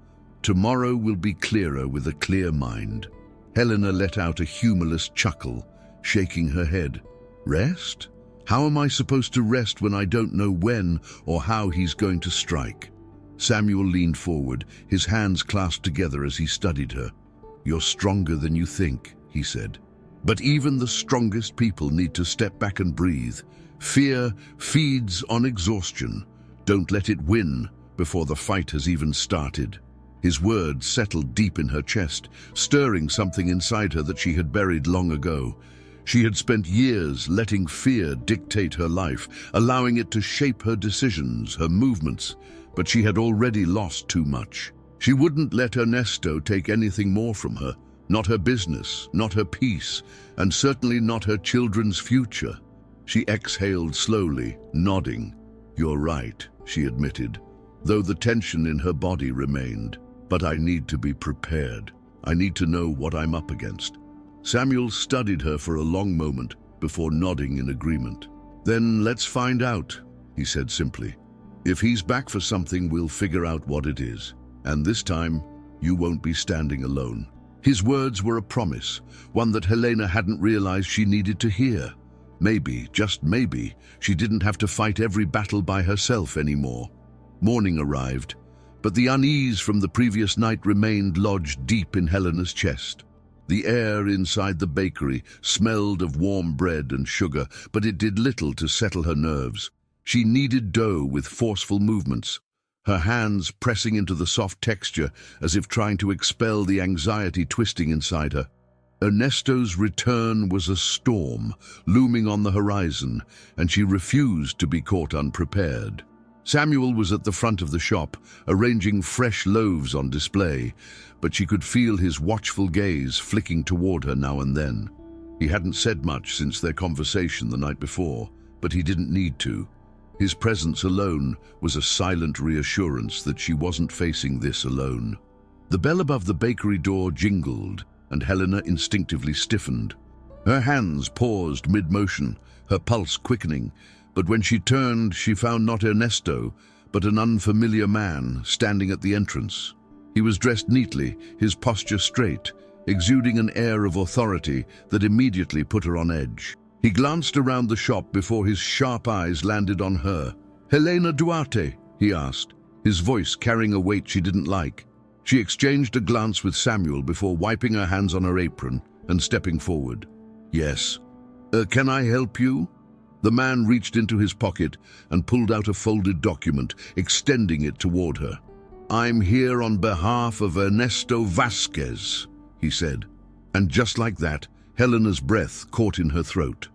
"Tomorrow will be clearer with a clear mind." Helena let out a humorless chuckle, shaking her head. "Rest? How am I supposed to rest when I don't know when or how he's going to strike?" Samuel leaned forward, his hands clasped together as he studied her. "You're stronger than you think," he said. "But even the strongest people need to step back and breathe. Fear feeds on exhaustion. Don't let it win before the fight has even started." His words settled deep in her chest, stirring something inside her that she had buried long ago. She had spent years letting fear dictate her life, allowing it to shape her decisions, her movements, but she had already lost too much. She wouldn't let Ernesto take anything more from her, not her business, not her peace, and certainly not her children's future. She exhaled slowly, nodding. "You're right," she admitted, though the tension in her body remained. "But I need to be prepared. I need to know what I'm up against." Samuel studied her for a long moment, before nodding in agreement. "Then let's find out," he said simply. "If he's back for something, we'll figure out what it is. And this time, you won't be standing alone." His words were a promise, one that Helena hadn't realized she needed to hear. Maybe, just maybe, she didn't have to fight every battle by herself anymore. Morning arrived, but the unease from the previous night remained lodged deep in Helena's chest. The air inside the bakery smelled of warm bread and sugar, but it did little to settle her nerves. She kneaded dough with forceful movements, her hands pressing into the soft texture as if trying to expel the anxiety twisting inside her. Ernesto's return was a storm looming on the horizon, and she refused to be caught unprepared. Samuel was at the front of the shop, arranging fresh loaves on display, but she could feel his watchful gaze flicking toward her now and then. He hadn't said much since their conversation the night before, but he didn't need to. His presence alone was a silent reassurance that she wasn't facing this alone. The bell above the bakery door jingled, and Helena instinctively stiffened. Her hands paused mid-motion, her pulse quickening, but when she turned, she found not Ernesto, but an unfamiliar man standing at the entrance. He was dressed neatly, his posture straight, exuding an air of authority that immediately put her on edge. He glanced around the shop before his sharp eyes landed on her. "Helena Duarte?" he asked, his voice carrying a weight she didn't like. She exchanged a glance with Samuel before wiping her hands on her apron and stepping forward. "Yes. Can I help you?" The man reached into his pocket and pulled out a folded document, extending it toward her. "I'm here on behalf of Ernesto Vasquez," he said. And just like that, Helena's breath caught in her throat.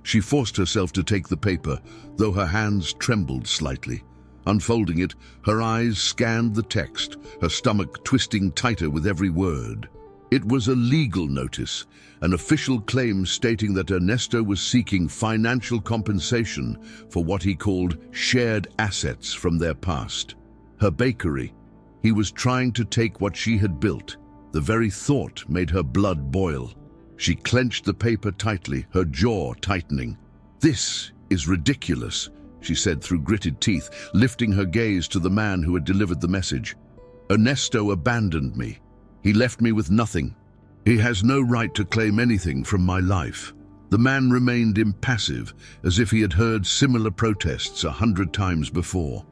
She forced herself to take the paper, though her hands trembled slightly. Unfolding it, her eyes scanned the text, her stomach twisting tighter with every word. It was a legal notice, an official claim stating that Ernesto was seeking financial compensation for what he called shared assets from their past. Her bakery. He was trying to take what she had built. The very thought made her blood boil. She clenched the paper tightly, her jaw tightening. "This is ridiculous," she said through gritted teeth, lifting her gaze to the man who had delivered the message. "Ernesto abandoned me. He left me with nothing. He has no right to claim anything from my life." The man remained impassive, as if he had heard similar protests 100 times before.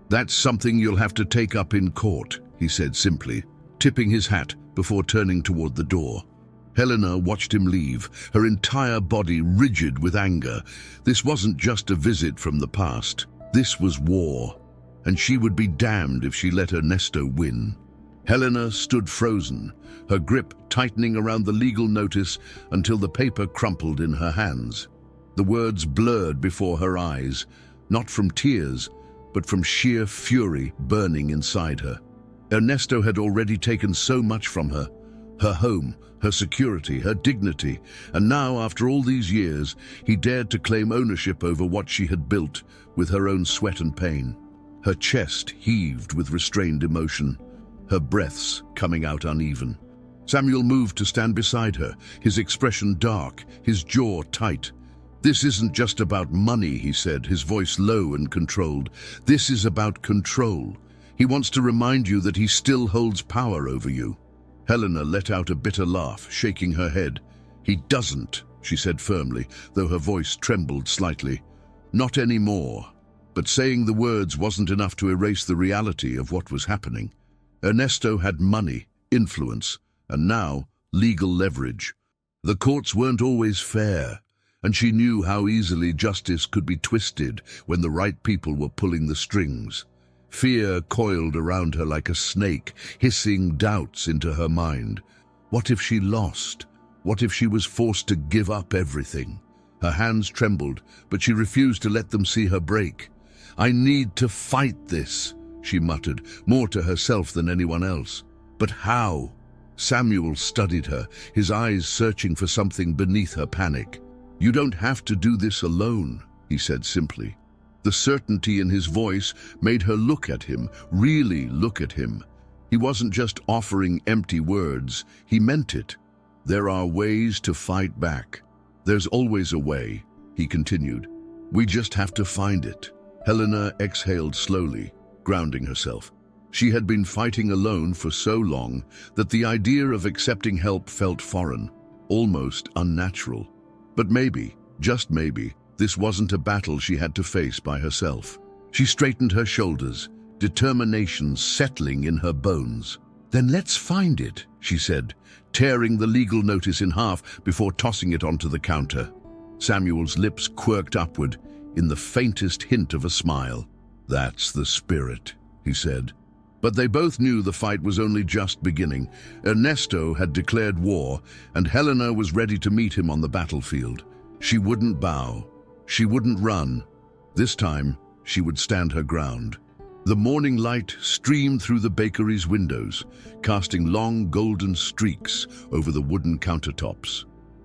"That's something you'll have to take up in court," he said simply, tipping his hat before turning toward the door. Helena watched him leave, her entire body rigid with anger. This wasn't just a visit from the past. This was war, and she would be damned if she let Ernesto win. Helena stood frozen, her grip tightening around the legal notice until the paper crumpled in her hands. The words blurred before her eyes, not from tears, but from sheer fury burning inside her. Ernesto had already taken so much from her home, her security, her dignity, and now, after all these years, he dared to claim ownership over what she had built with her own sweat and pain. Her chest heaved with restrained emotion, her breaths coming out uneven. Samuel moved to stand beside her, his expression dark, his jaw tight. "This isn't just about money," he said, his voice low and controlled. "This is about control. He wants to remind you that he still holds power over you." Helena let out a bitter laugh, shaking her head. "He doesn't," she said firmly, though her voice trembled slightly. "Not anymore." But saying the words wasn't enough to erase the reality of what was happening. Ernesto had money, influence, and now legal leverage. The courts weren't always fair, and she knew how easily justice could be twisted when the right people were pulling the strings. Fear coiled around her like a snake, hissing doubts into her mind. What if she lost? What if she was forced to give up everything? Her hands trembled, but she refused to let them see her break. "I need to fight this," she muttered, more to herself than anyone else. But how? Samuel studied her, his eyes searching for something beneath her panic. "You don't have to do this alone," he said simply. The certainty in his voice made her look at him, really look at him. He wasn't just offering empty words, he meant it. "There are ways to fight back. There's always a way, he continued. We just have to find it. Helena exhaled slowly, grounding herself. She had been fighting alone for so long that the idea of accepting help felt foreign, almost unnatural. But maybe, just maybe, this wasn't a battle she had to face by herself. She straightened her shoulders, determination settling in her bones. Then let's find it, she said, tearing the legal notice in half before tossing it onto the counter. Samuel's lips quirked upward in the faintest hint of a smile. That's the spirit, he said. But they both knew the fight was only just beginning. Ernesto had declared war, and Helena was ready to meet him on the battlefield. She wouldn't bow. She wouldn't run. This time, she would stand her ground. The morning light streamed through the bakery's windows, casting long golden streaks over the wooden countertops.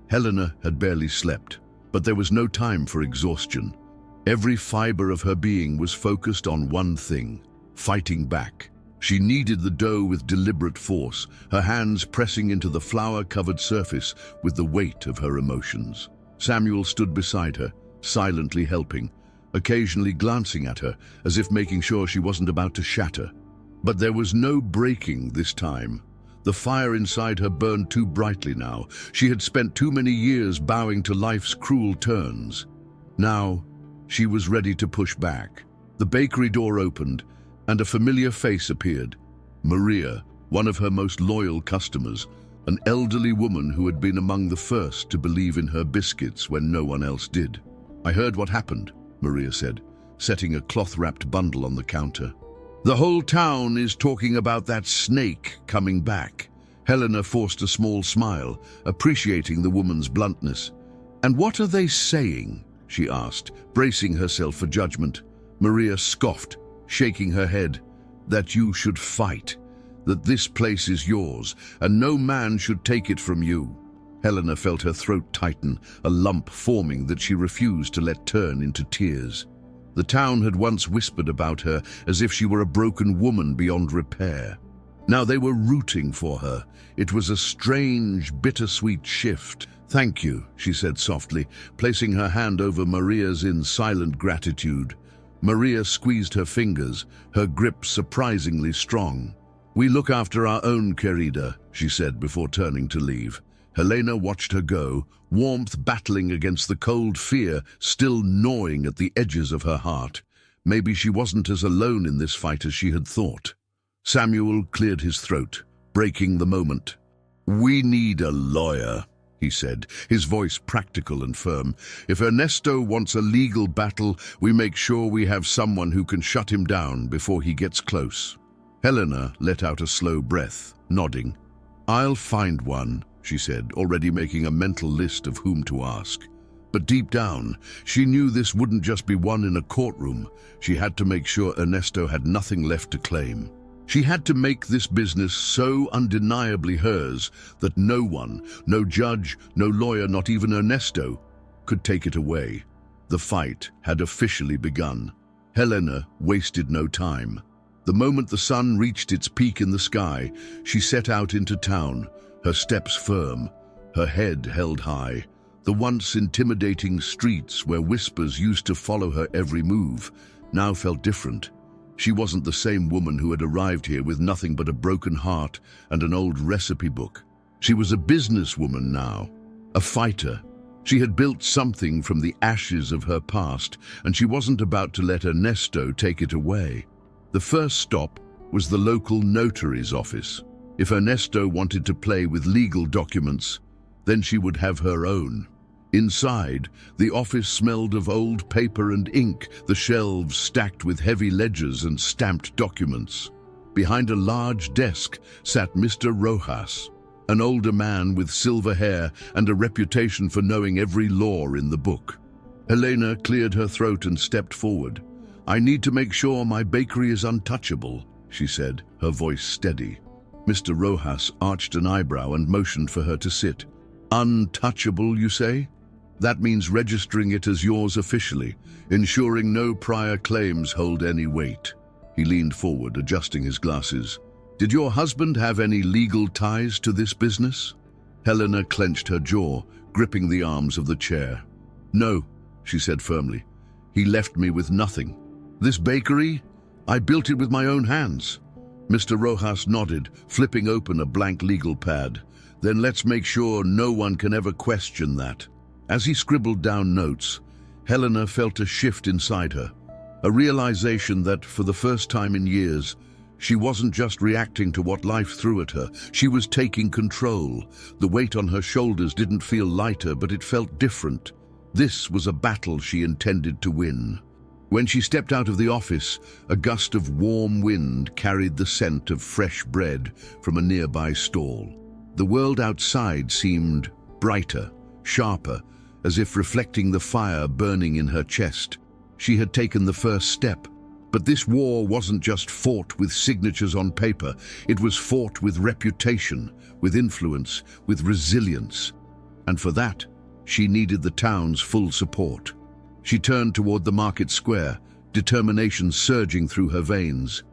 Helena had barely slept, but there was no time for exhaustion. Every fiber of her being was focused on one thing: fighting back. She kneaded the dough with deliberate force, her hands pressing into the flour-covered surface with the weight of her emotions. Samuel stood beside her, silently helping, occasionally glancing at her as if making sure she wasn't about to shatter. But there was no breaking this time. The fire inside her burned too brightly now. She had spent too many years bowing to life's cruel turns. Now, she was ready to push back. The bakery door opened, and a familiar face appeared. Maria, one of her most loyal customers, an elderly woman who had been among the first to believe in her biscuits when no one else did. I heard what happened, Maria said, setting a cloth-wrapped bundle on the counter. The whole town is talking about that snake coming back. Helena forced a small smile, appreciating the woman's bluntness. And what are they saying? She asked, bracing herself for judgment. Maria scoffed, shaking her head. That you should fight, that this place is yours, and no man should take it from you. Helena felt her throat tighten, a lump forming that she refused to let turn into tears. The town had once whispered about her as if she were a broken woman beyond repair. Now they were rooting for her. It was a strange, bittersweet shift. Thank you, she said softly, placing her hand over Maria's in silent gratitude. Maria squeezed her fingers, her grip surprisingly strong. We look after our own, querida, she said before turning to leave. Helena watched her go, warmth battling against the cold fear still gnawing at the edges of her heart. Maybe she wasn't as alone in this fight as she had thought. Samuel cleared his throat, breaking the moment. We need a lawyer, he said, his voice practical and firm. If Ernesto wants a legal battle, we make sure we have someone who can shut him down before he gets close. Helena let out a slow breath, nodding. I'll find one, she said, already making a mental list of whom to ask. But deep down, she knew this wouldn't just be one in a courtroom. She had to make sure Ernesto had nothing left to claim. She had to make this business so undeniably hers that no one, no judge, no lawyer, not even Ernesto, could take it away. The fight had officially begun. Helena wasted no time. The moment the sun reached its peak in the sky, she set out into town, her steps firm, her head held high. The once intimidating streets where whispers used to follow her every move now felt different. She wasn't the same woman who had arrived here with nothing but a broken heart and an old recipe book. She was a businesswoman now, a fighter. She had built something from the ashes of her past, and she wasn't about to let Ernesto take it away. The first stop was the local notary's office. If Ernesto wanted to play with legal documents, then she would have her own. Inside, the office smelled of old paper and ink, the shelves stacked with heavy ledgers and stamped documents. Behind a large desk sat Mr. Rojas, an older man with silver hair and a reputation for knowing every law in the book. Helena cleared her throat and stepped forward. I need to make sure my bakery is untouchable, she said, her voice steady. Mr. Rojas arched an eyebrow and motioned for her to sit. Untouchable, you say? That means registering it as yours officially, ensuring no prior claims hold any weight. He leaned forward, adjusting his glasses. Did your husband have any legal ties to this business? Helena clenched her jaw, gripping the arms of the chair. "No," she said firmly. "He left me with nothing. This bakery? I built it with my own hands." Mr. Rojas nodded, flipping open a blank legal pad. "Then let's make sure no one can ever question that." As he scribbled down notes, Helena felt a shift inside her, a realization that, for the first time in years, she wasn't just reacting to what life threw at her. She was taking control. The weight on her shoulders didn't feel lighter, but it felt different. This was a battle she intended to win. When she stepped out of the office, a gust of warm wind carried the scent of fresh bread from a nearby stall. The world outside seemed brighter, sharper, as if reflecting the fire burning in her chest. She had taken the first step. But this war wasn't just fought with signatures on paper. It was fought with reputation, with influence, with resilience. And for that, she needed the town's full support. She turned toward the market square, determination surging through her veins.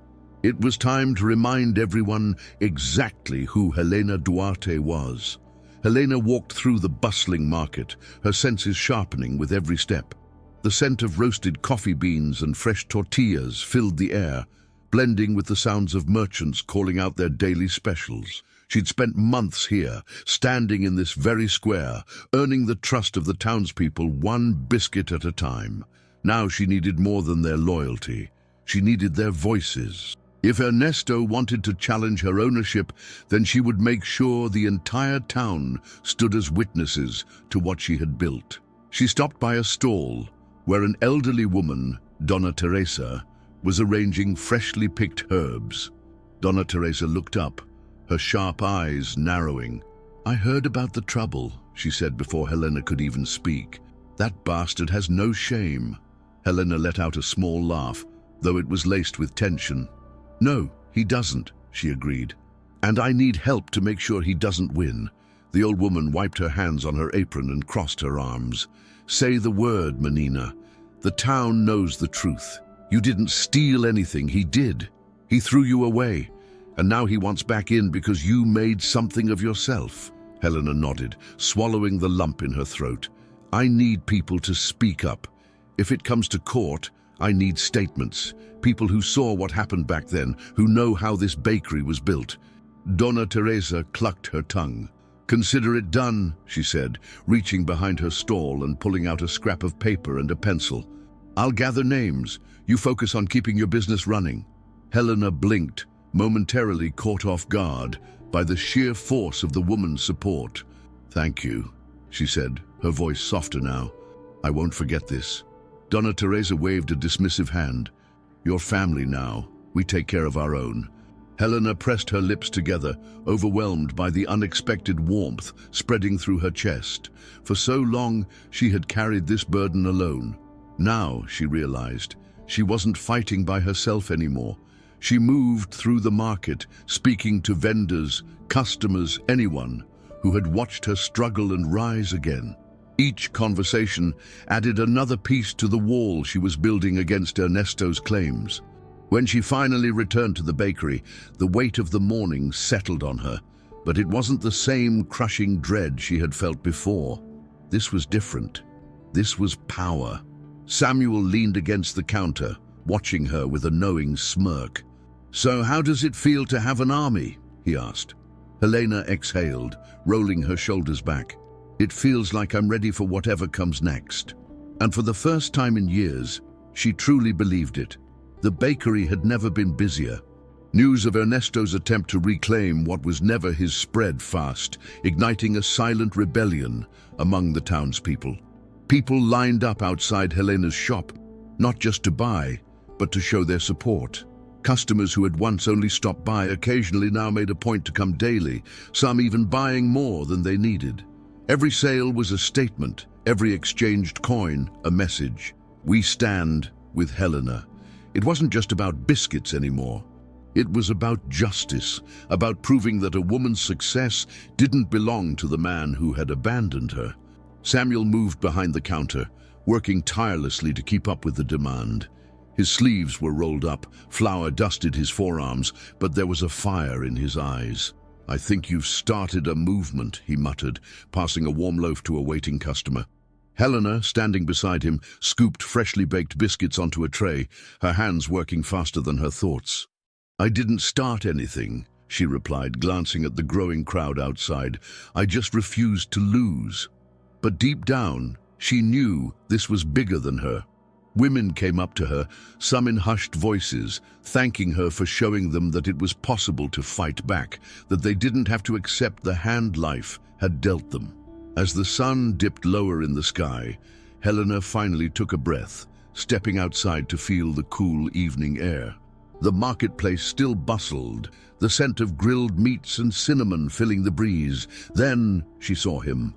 It was time to remind everyone exactly who Helena Duarte was. Helena walked through the bustling market, her senses sharpening with every step. The scent of roasted coffee beans and fresh tortillas filled the air, blending with the sounds of merchants calling out their daily specials. She'd spent months here, standing in this very square, earning the trust of the townspeople one biscuit at a time. Now she needed more than their loyalty. She needed their voices. If Ernesto wanted to challenge her ownership, then she would make sure the entire town stood as witnesses to what she had built. She stopped by a stall where an elderly woman, Donna Teresa, was arranging freshly picked herbs. Donna Teresa looked up, her sharp eyes narrowing. "I heard about the trouble," she said before Helena could even speak. "That bastard has no shame." Helena let out a small laugh, though it was laced with tension. "No, he doesn't," she agreed. "And I need help to make sure he doesn't win." The old woman wiped her hands on her apron and crossed her arms. "Say the word, Menina. The town knows the truth. You didn't steal anything, he did. He threw you away, and now he wants back in because you made something of yourself." Helena nodded, swallowing the lump in her throat. "I need people to speak up. If it comes to court, I need statements. People who saw what happened back then, who know how this bakery was built." Donna Teresa clucked her tongue. "Consider it done," she said, reaching behind her stall and pulling out a scrap of paper and a pencil. "I'll gather names. You focus on keeping your business running." Helena blinked, momentarily caught off guard by the sheer force of the woman's support. "Thank you," she said, her voice softer now. "I won't forget this." Donna Teresa waved a dismissive hand. "Your family now. We take care of our own." Helena pressed her lips together, overwhelmed by the unexpected warmth spreading through her chest. For so long, she had carried this burden alone. Now, she realized, she wasn't fighting by herself anymore. She moved through the market, speaking to vendors, customers, anyone who had watched her struggle and rise again. Each conversation added another piece to the wall she was building against Ernesto's claims. When she finally returned to the bakery, the weight of the morning settled on her, but it wasn't the same crushing dread she had felt before. This was different. This was power. Samuel leaned against the counter, watching her with a knowing smirk. "So how does it feel to have an army?" he asked. Helena exhaled, rolling her shoulders back. "It feels like I'm ready for whatever comes next." And for the first time in years, she truly believed it. The bakery had never been busier. News of Ernesto's attempt to reclaim what was never his spread fast, igniting a silent rebellion among the townspeople. People lined up outside Helena's shop, not just to buy, but to show their support. Customers who had once only stopped by occasionally now made a point to come daily, some even buying more than they needed. Every sale was a statement, every exchanged coin a message. "We stand with Helena." It wasn't just about biscuits anymore. It was about justice, about proving that a woman's success didn't belong to the man who had abandoned her. Samuel moved behind the counter, working tirelessly to keep up with the demand. His sleeves were rolled up, flour dusted his forearms, but there was a fire in his eyes. "I think you've started a movement," he muttered, passing a warm loaf to a waiting customer. Helena, standing beside him, scooped freshly baked biscuits onto a tray, her hands working faster than her thoughts. "I didn't start anything," she replied, glancing at the growing crowd outside. "I just refused to lose." But deep down, she knew this was bigger than her. Women came up to her, some in hushed voices, thanking her for showing them that it was possible to fight back, that they didn't have to accept the hand life had dealt them. As the sun dipped lower in the sky, Helena finally took a breath, stepping outside to feel the cool evening air. The marketplace still bustled, the scent of grilled meats and cinnamon filling the breeze. Then she saw him,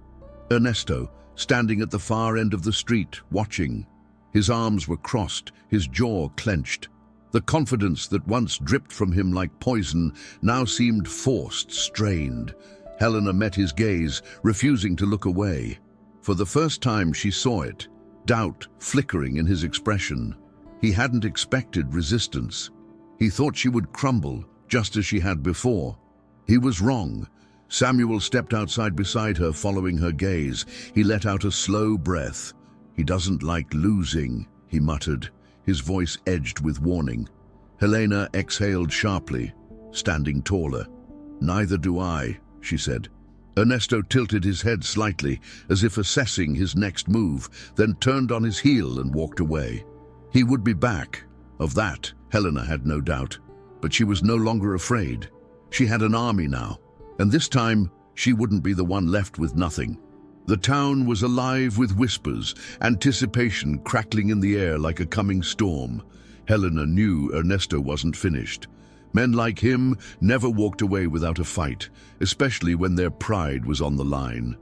Ernesto, standing at the far end of the street, watching. His arms were crossed, his jaw clenched. The confidence that once dripped from him like poison now seemed forced, strained. Helena met his gaze, refusing to look away. For the first time she saw it, doubt flickering in his expression. He hadn't expected resistance. He thought she would crumble, just as she had before. He was wrong. Samuel stepped outside beside her, following her gaze. He let out a slow breath. "He doesn't like losing," he muttered, his voice edged with warning. Helena exhaled sharply, standing taller. "Neither do I," she said. Ernesto tilted his head slightly, as if assessing his next move, then turned on his heel and walked away. He would be back. Of that, Helena had no doubt. But she was no longer afraid. She had an army now, and this time she wouldn't be the one left with nothing. The town was alive with whispers, anticipation crackling in the air like a coming storm. Helena knew Ernesto wasn't finished. Men like him never walked away without a fight, especially when their pride was on the line.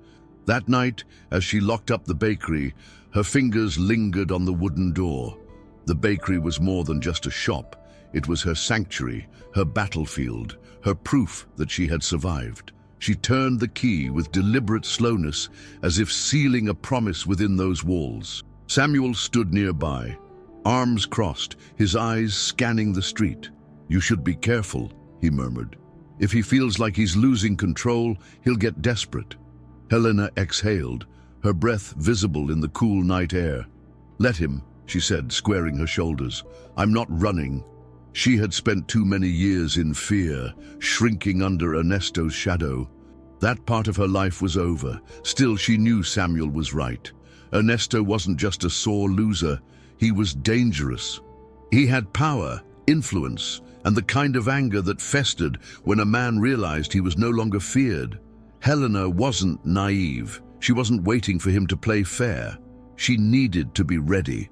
That night, as she locked up the bakery, her fingers lingered on the wooden door. The bakery was more than just a shop. It was her sanctuary, her battlefield, her proof that she had survived. She turned the key with deliberate slowness, as if sealing a promise within those walls. Samuel stood nearby, arms crossed, his eyes scanning the street. "You should be careful," he murmured. "If he feels like he's losing control, he'll get desperate." Helena exhaled, her breath visible in the cool night air. "Let him," she said, squaring her shoulders. "I'm not running." She had spent too many years in fear, shrinking under Ernesto's shadow. That part of her life was over. Still, she knew Samuel was right. Ernesto wasn't just a sore loser. He was dangerous. He had power, influence, and the kind of anger that festered when a man realized he was no longer feared. Helena wasn't naive. She wasn't waiting for him to play fair. She needed to be ready.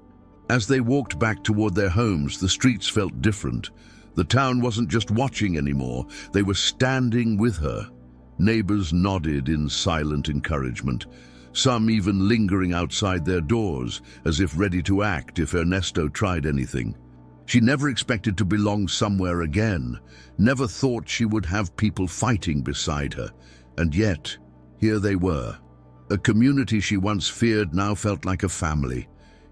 As they walked back toward their homes, the streets felt different. The town wasn't just watching anymore, they were standing with her. Neighbors nodded in silent encouragement, some even lingering outside their doors, as if ready to act if Ernesto tried anything. She never expected to belong somewhere again, never thought she would have people fighting beside her. And yet, here they were. A community she once feared now felt like a family.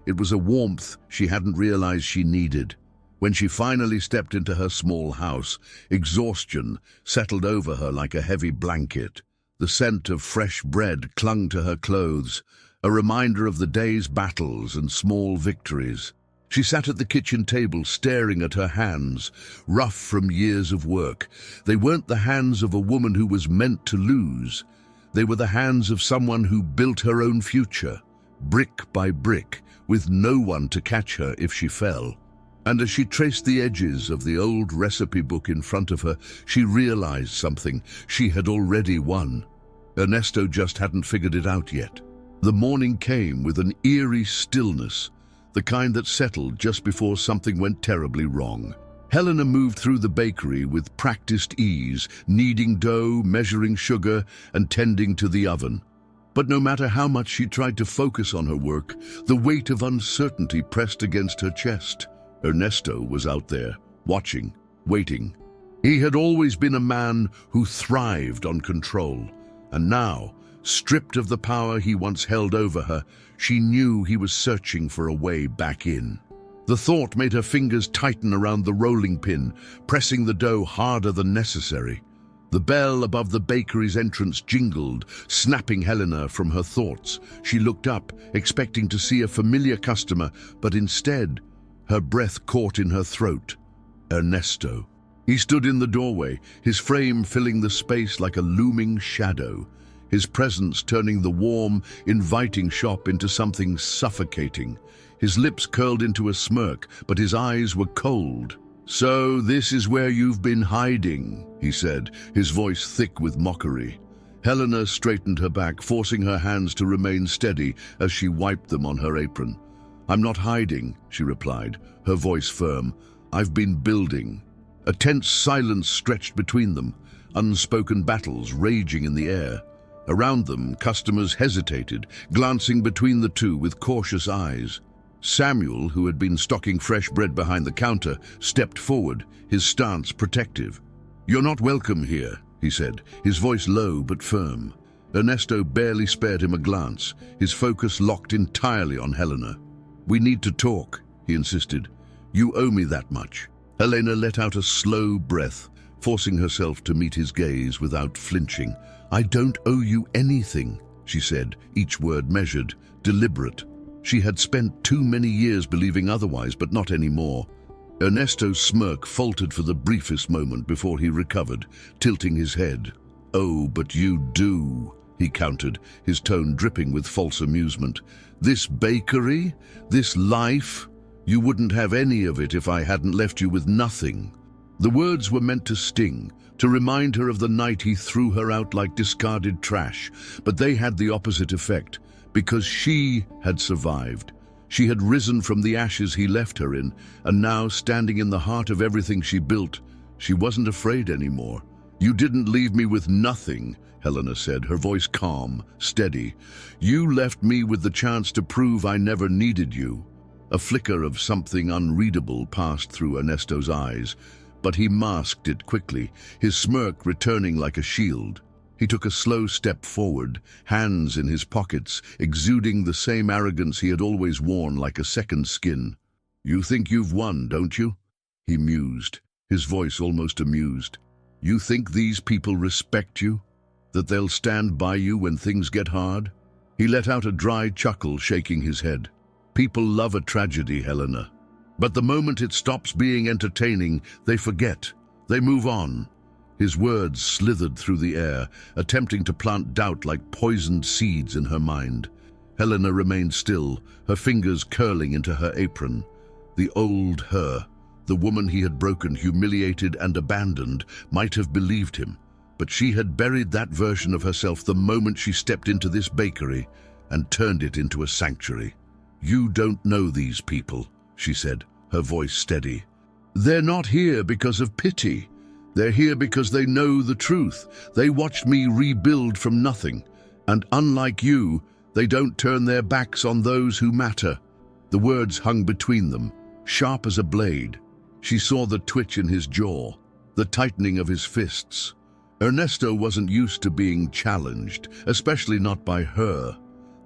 It was a warmth she hadn't realized she needed. When she finally stepped into her small house, exhaustion settled over her like a heavy blanket. The scent of fresh bread clung to her clothes, a reminder of the day's battles and small victories. She sat at the kitchen table staring at her hands, rough from years of work. They weren't the hands of a woman who was meant to lose. They were the hands of someone who built her own future, brick by brick, with no one to catch her if she fell. And as she traced the edges of the old recipe book in front of her, she realized something. She had already won. Ernesto just hadn't figured it out yet. The morning came with an eerie stillness, the kind that settled just before something went terribly wrong. Helena moved through the bakery with practiced ease, kneading dough, measuring sugar, and tending to the oven. But no matter how much she tried to focus on her work, the weight of uncertainty pressed against her chest. Ernesto was out there, watching, waiting. He had always been a man who thrived on control, and now, stripped of the power he once held over her, she knew he was searching for a way back in. The thought made her fingers tighten around the rolling pin, pressing the dough harder than necessary. The bell above the bakery's entrance jingled, snapping Helena from her thoughts. She looked up, expecting to see a familiar customer, but instead, her breath caught in her throat. Ernesto. He stood in the doorway, his frame filling the space like a looming shadow, his presence turning the warm, inviting shop into something suffocating. His lips curled into a smirk, but his eyes were cold. "So this is where you've been hiding," he said, his voice thick with mockery. Helena straightened her back, forcing her hands to remain steady as she wiped them on her apron. "I'm not hiding," she replied, her voice firm. "I've been building." A tense silence stretched between them, unspoken battles raging in the air. Around them, customers hesitated, glancing between the two with cautious eyes. Samuel, who had been stocking fresh bread behind the counter, stepped forward, his stance protective. "You're not welcome here," he said, his voice low but firm. Ernesto barely spared him a glance, his focus locked entirely on Helena. "We need to talk," he insisted. "You owe me that much." Helena let out a slow breath, forcing herself to meet his gaze without flinching. "I don't owe you anything," she said, each word measured, deliberate. She had spent too many years believing otherwise, but not anymore. Ernesto's smirk faltered for the briefest moment before he recovered, tilting his head. "Oh, but you do," he countered, his tone dripping with false amusement. "This bakery? This life? You wouldn't have any of it if I hadn't left you with nothing." The words were meant to sting, to remind her of the night he threw her out like discarded trash, but they had the opposite effect, because she had survived. She had risen from the ashes he left her in, and now, standing in the heart of everything she built, she wasn't afraid anymore. "You didn't leave me with nothing," Helena said, her voice calm, steady. "You left me with the chance to prove I never needed you." A flicker of something unreadable passed through Ernesto's eyes, but he masked it quickly, his smirk returning like a shield. He took a slow step forward, hands in his pockets, exuding the same arrogance he had always worn like a second skin. "You think you've won, don't you?" he mused, his voice almost amused. "You think these people respect you? That they'll stand by you when things get hard?" He let out a dry chuckle, shaking his head. "People love a tragedy, Helena. But the moment it stops being entertaining, they forget. They move on." His words slithered through the air, attempting to plant doubt like poisoned seeds in her mind. Helena remained still, her fingers curling into her apron. The old her, the woman he had broken, humiliated, and abandoned, might have believed him. But she had buried that version of herself the moment she stepped into this bakery and turned it into a sanctuary. "You don't know these people," she said, her voice steady. "They're not here because of pity. They're here because they know the truth. They watched me rebuild from nothing, and unlike you, they don't turn their backs on those who matter." The words hung between them, sharp as a blade. She saw the twitch in his jaw, the tightening of his fists. Ernesto wasn't used to being challenged, especially not by her.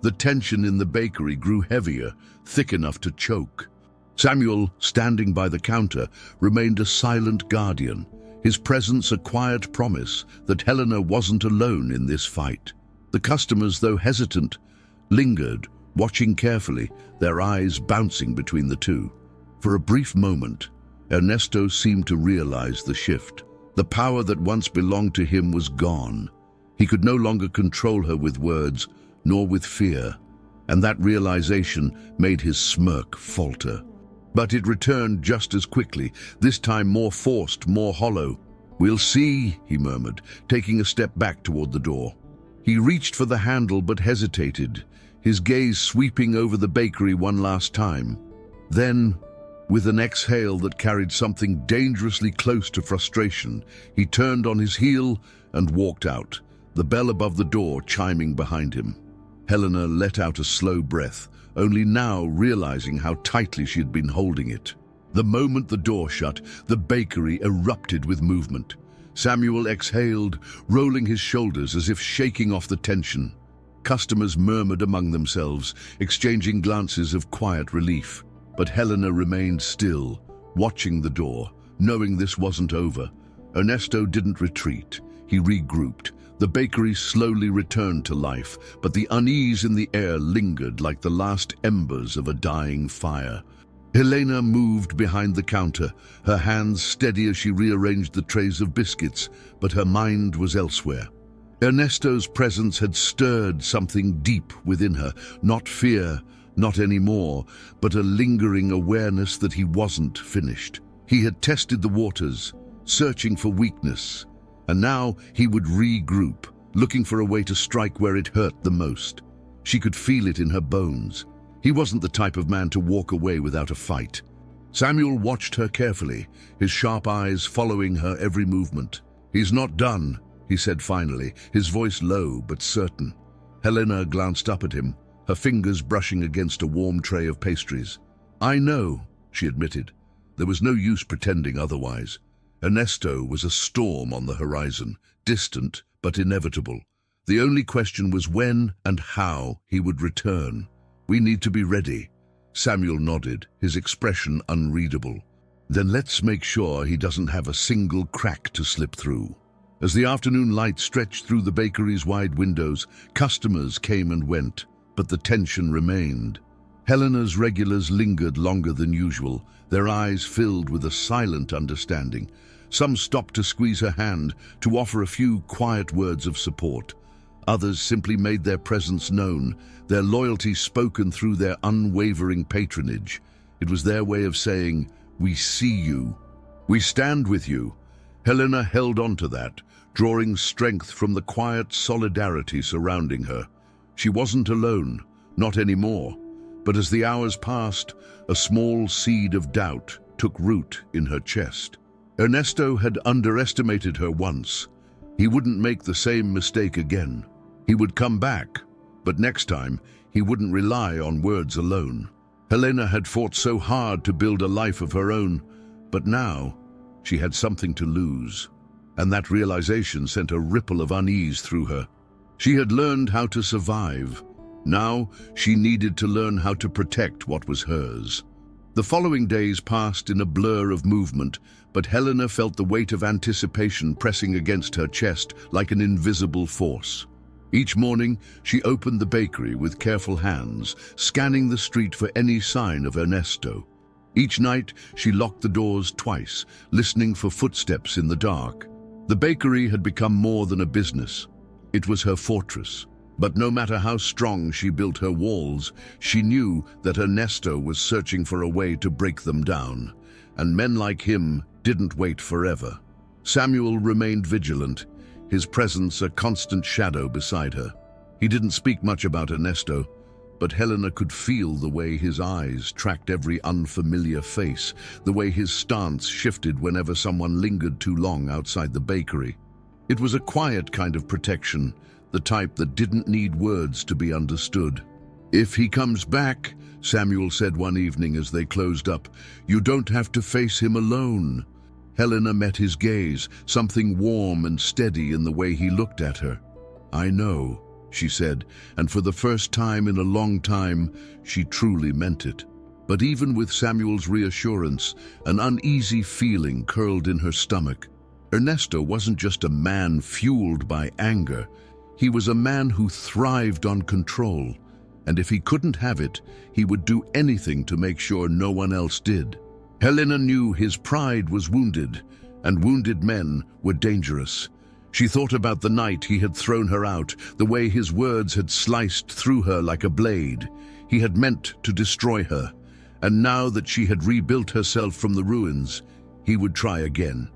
The tension in the bakery grew heavier, thick enough to choke. Samuel, standing by the counter, remained a silent guardian, his presence a quiet promise that Helena wasn't alone in this fight. The customers, though hesitant, lingered, watching carefully, their eyes bouncing between the two. For a brief moment, Ernesto seemed to realize the shift. The power that once belonged to him was gone. He could no longer control her with words, nor with fear, and that realization made his smirk falter. But it returned just as quickly, this time more forced, more hollow. "We'll see," he murmured, taking a step back toward the door. He reached for the handle but hesitated, his gaze sweeping over the bakery one last time. Then, with an exhale that carried something dangerously close to frustration, he turned on his heel and walked out, the bell above the door chiming behind him. Helena let out a slow breath, only now realizing how tightly she had been holding it. The moment the door shut, the bakery erupted with movement. Samuel exhaled, rolling his shoulders as if shaking off the tension. Customers murmured among themselves, exchanging glances of quiet relief. But Helena remained still, watching the door, knowing this wasn't over. Ernesto didn't retreat. he regrouped. The bakery slowly returned to life, but the unease in the air lingered like the last embers of a dying fire. Helena moved behind the counter, her hands steady as she rearranged the trays of biscuits, but her mind was elsewhere. Ernesto's presence had stirred something deep within her, not fear, not anymore, but a lingering awareness that he wasn't finished. He had tested the waters, searching for weakness, and now he would regroup, looking for a way to strike where it hurt the most. She could feel it in her bones. He wasn't the type of man to walk away without a fight. Samuel watched her carefully, his sharp eyes following her every movement. "He's not done," he said finally, his voice low but certain. Helena glanced up at him, her fingers brushing against a warm tray of pastries. "I know," she admitted. There was no use pretending otherwise. Ernesto was a storm on the horizon, distant but inevitable. The only question was when and how he would return. "We need to be ready." Samuel nodded, his expression unreadable. "Then let's make sure he doesn't have a single crack to slip through." As the afternoon light stretched through the bakery's wide windows, customers came and went, but the tension remained. Helena's regulars lingered longer than usual, their eyes filled with a silent understanding. Some stopped to squeeze her hand, to offer a few quiet words of support. Others simply made their presence known, their loyalty spoken through their unwavering patronage. It was their way of saying, "We see you. We stand with you." Helena held on to that, drawing strength from the quiet solidarity surrounding her. She wasn't alone, not anymore. But as the hours passed, a small seed of doubt took root in her chest. Ernesto had underestimated her once. He wouldn't make the same mistake again. He would come back, but next time he wouldn't rely on words alone. Helena had fought so hard to build a life of her own, but now she had something to lose. And that realization sent a ripple of unease through her. She had learned how to survive. Now she needed to learn how to protect what was hers. The following days passed in a blur of movement, but Helena felt the weight of anticipation pressing against her chest like an invisible force. Each morning, she opened the bakery with careful hands, scanning the street for any sign of Ernesto. Each night, she locked the doors twice, listening for footsteps in the dark. The bakery had become more than a business. It was her fortress. But no matter how strong she built her walls, she knew that Ernesto was searching for a way to break them down. And men like him didn't wait forever. Samuel remained vigilant, his presence a constant shadow beside her. He didn't speak much about Ernesto, but Helena could feel the way his eyes tracked every unfamiliar face, the way his stance shifted whenever someone lingered too long outside the bakery. It was a quiet kind of protection, the type that didn't need words to be understood. "If he comes back," Samuel said one evening as they closed up, "you don't have to face him alone." Helena met his gaze, something warm and steady in the way he looked at her. "I know," she said, and for the first time in a long time, she truly meant it. But even with Samuel's reassurance, an uneasy feeling curled in her stomach. Ernesto wasn't just a man fueled by anger. He was a man who thrived on control, and if he couldn't have it, he would do anything to make sure no one else did. Helena knew his pride was wounded, and wounded men were dangerous. She thought about the night he had thrown her out, the way his words had sliced through her like a blade. He had meant to destroy her, and now that she had rebuilt herself from the ruins, he would try again.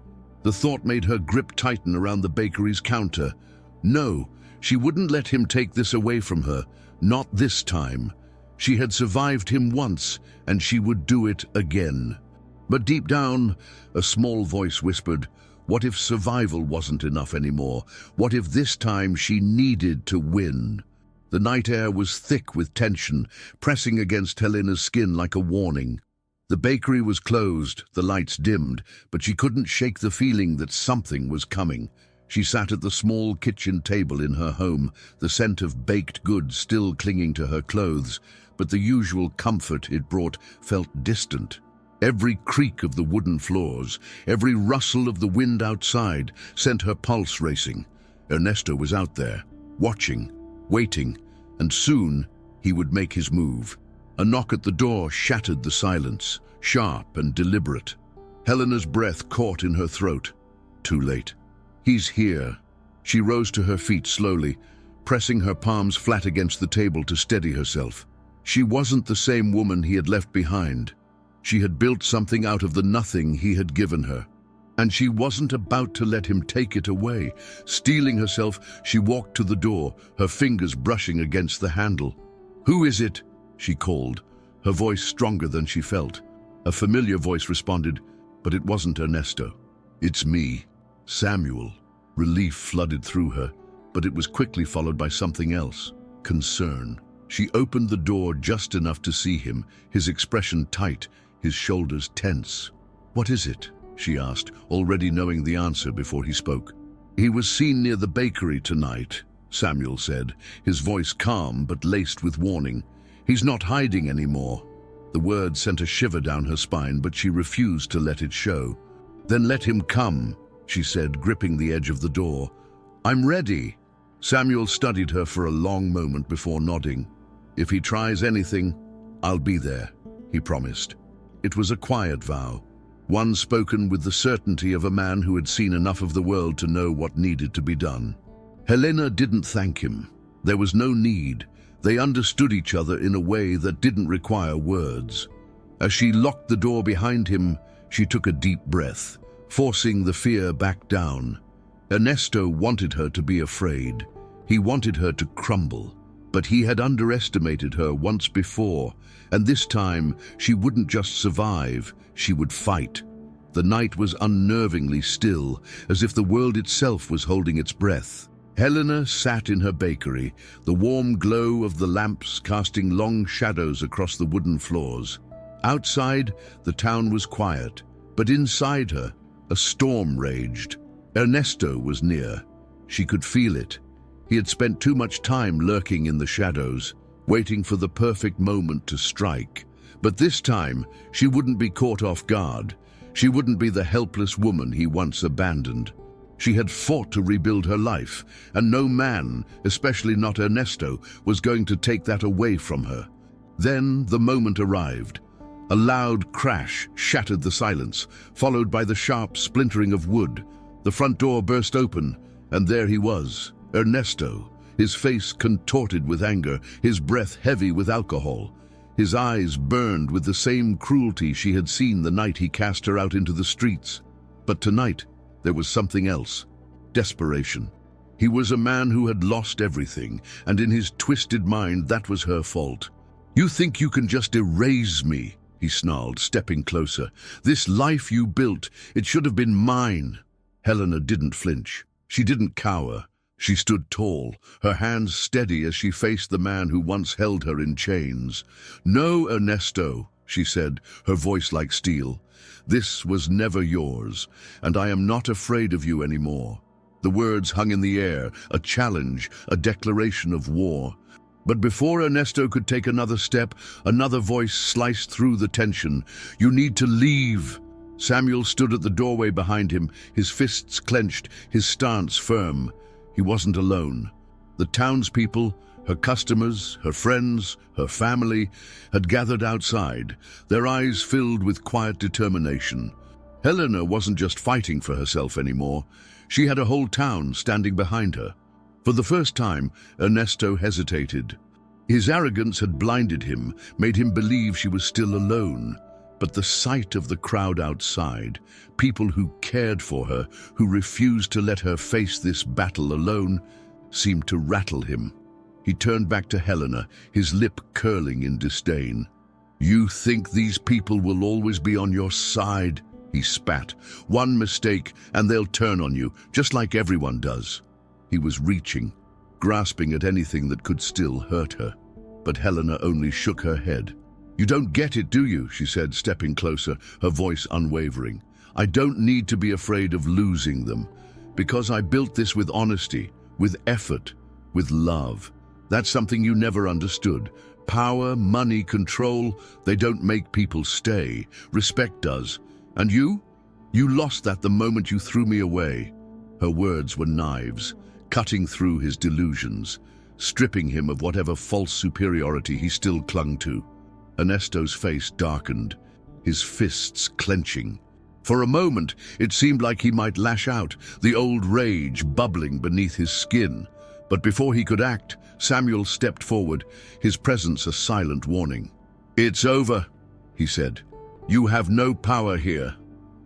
The thought made her grip tighten around the bakery's counter. No, she wouldn't let him take this away from her, not this time. She had survived him once, and she would do it again. But deep down, a small voice whispered, what if survival wasn't enough anymore? What if this time she needed to win? The night air was thick with tension, pressing against Helena's skin like a warning. The bakery was closed, the lights dimmed, but she couldn't shake the feeling that something was coming. She sat at the small kitchen table in her home, the scent of baked goods still clinging to her clothes, but the usual comfort it brought felt distant. Every creak of the wooden floors, every rustle of the wind outside sent her pulse racing. Ernesto was out there, watching, waiting, and soon he would make his move. A knock at the door shattered the silence, sharp and deliberate. Helena's breath caught in her throat. Too late. He's here. She rose to her feet slowly, pressing her palms flat against the table to steady herself. She wasn't the same woman he had left behind. She had built something out of the nothing he had given her. And she wasn't about to let him take it away. Steeling herself, she walked to the door, her fingers brushing against the handle. "Who is it?" she called, her voice stronger than she felt. A familiar voice responded, but it wasn't Ernesto. "It's me, Samuel." Relief flooded through her, but it was quickly followed by something else, concern. She opened the door just enough to see him, his expression tight, his shoulders tense. "What is it?" she asked, already knowing the answer before he spoke. "He was seen near the bakery tonight," Samuel said, his voice calm but laced with warning. "He's not hiding anymore." The word sent a shiver down her spine, but she refused to let it show. "Then let him come," she said, gripping the edge of the door. "I'm ready." Samuel studied her for a long moment before nodding. "If he tries anything, I'll be there," he promised. It was a quiet vow, one spoken with the certainty of a man who had seen enough of the world to know what needed to be done. Helena didn't thank him. There was no need. They understood each other in a way that didn't require words. As she locked the door behind him, she took a deep breath, forcing the fear back down. Ernesto wanted her to be afraid. He wanted her to crumble. But he had underestimated her once before, and this time she wouldn't just survive, she would fight. The night was unnervingly still, as if the world itself was holding its breath. Helena sat in her bakery, the warm glow of the lamps casting long shadows across the wooden floors. Outside, the town was quiet, but inside her, a storm raged. Ernesto was near. She could feel it. He had spent too much time lurking in the shadows, waiting for the perfect moment to strike. But this time, she wouldn't be caught off guard. She wouldn't be the helpless woman he once abandoned. She had fought to rebuild her life, and no man, especially not Ernesto, was going to take that away from her. Then the moment arrived. A loud crash shattered the silence, followed by the sharp splintering of wood. The front door burst open, and there he was, Ernesto, his face contorted with anger, his breath heavy with alcohol. His eyes burned with the same cruelty she had seen the night he cast her out into the streets. But tonight, there was something else. Desperation. He was a man who had lost everything, and in his twisted mind that was her fault. "You think you can just erase me?" he snarled, stepping closer. "This life you built, it should have been mine." Helena didn't flinch. She didn't cower. She stood tall, her hands steady as she faced the man who once held her in chains. "No, Ernesto," she said, her voice like steel. "This was never yours, and I am not afraid of you anymore." The words hung in the air, a challenge, a declaration of war. But before Ernesto could take another step, another voice sliced through the tension. "You need to leave." Samuel stood at the doorway behind him, his fists clenched, his stance firm. He wasn't alone. The townspeople, her customers, her friends, her family, had gathered outside, their eyes filled with quiet determination. Helena wasn't just fighting for herself anymore. She had a whole town standing behind her. For the first time, Ernesto hesitated. His arrogance had blinded him, made him believe she was still alone. But the sight of the crowd outside, people who cared for her, who refused to let her face this battle alone, seemed to rattle him. He turned back to Helena, his lip curling in disdain. "You think these people will always be on your side?" he spat. "One mistake and they'll turn on you, just like everyone does." He was reaching, grasping at anything that could still hurt her. But Helena only shook her head. "You don't get it, do you?" she said, stepping closer, her voice unwavering. "I don't need to be afraid of losing them, because I built this with honesty, with effort, with love. That's something you never understood. Power, money, control, they don't make people stay. Respect does. And you? You lost that the moment you threw me away." Her words were knives, cutting through his delusions, stripping him of whatever false superiority he still clung to. Ernesto's face darkened, his fists clenching. For a moment, it seemed like he might lash out, the old rage bubbling beneath his skin. But before he could act, Samuel stepped forward, his presence a silent warning. "It's over," he said. "You have no power here."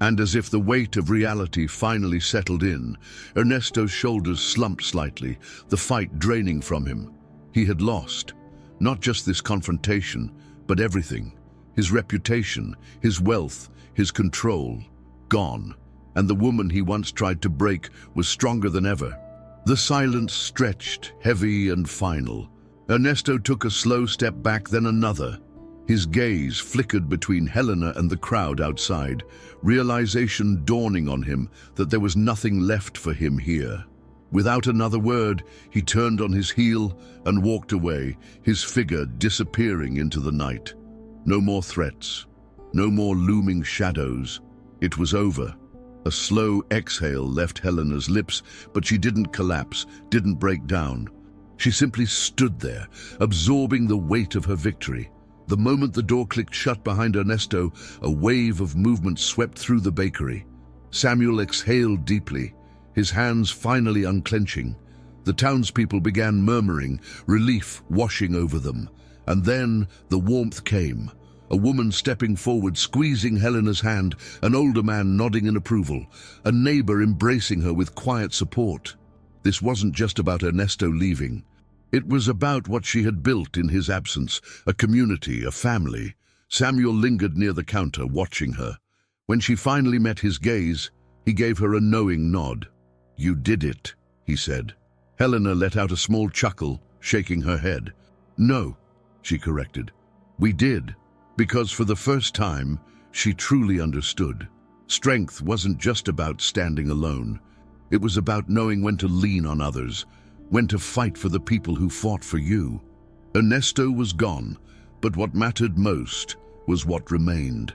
And as if the weight of reality finally settled in, Ernesto's shoulders slumped slightly, the fight draining from him. He had lost. Not just this confrontation, but everything. His reputation, his wealth, his control, gone. And the woman he once tried to break was stronger than ever. The silence stretched, heavy and final. Ernesto took a slow step back, then another. His gaze flickered between Helena and the crowd outside, realization dawning on him that there was nothing left for him here. Without another word, he turned on his heel and walked away, his figure disappearing into the night. No more threats, no more looming shadows. It was over. A slow exhale left Helena's lips, but she didn't collapse, didn't break down. She simply stood there, absorbing the weight of her victory. The moment the door clicked shut behind Ernesto, a wave of movement swept through the bakery. Samuel exhaled deeply, his hands finally unclenching. The townspeople began murmuring, relief washing over them. And then the warmth came. A woman stepping forward, squeezing Helena's hand, an older man nodding in approval, a neighbor embracing her with quiet support. This wasn't just about Ernesto leaving. It was about what she had built in his absence, a community, a family. Samuel lingered near the counter, watching her. When she finally met his gaze, he gave her a knowing nod. "You did it," he said. Helena let out a small chuckle, shaking her head. "No," she corrected. "We did." Because for the first time, she truly understood. Strength wasn't just about standing alone. It was about knowing when to lean on others, when to fight for the people who fought for you. Ernesto was gone, but what mattered most was what remained.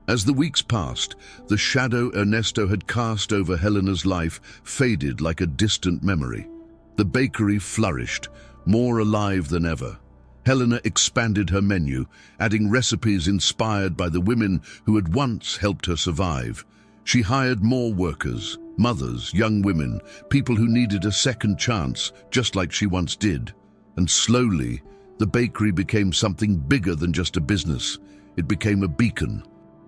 As the weeks passed, the shadow Ernesto had cast over Helena's life faded like a distant memory. The bakery flourished, more alive than ever. Helena expanded her menu, adding recipes inspired by the women who had once helped her survive. She hired more workers, mothers, young women, people who needed a second chance, just like she once did. And slowly, the bakery became something bigger than just a business. It became a beacon,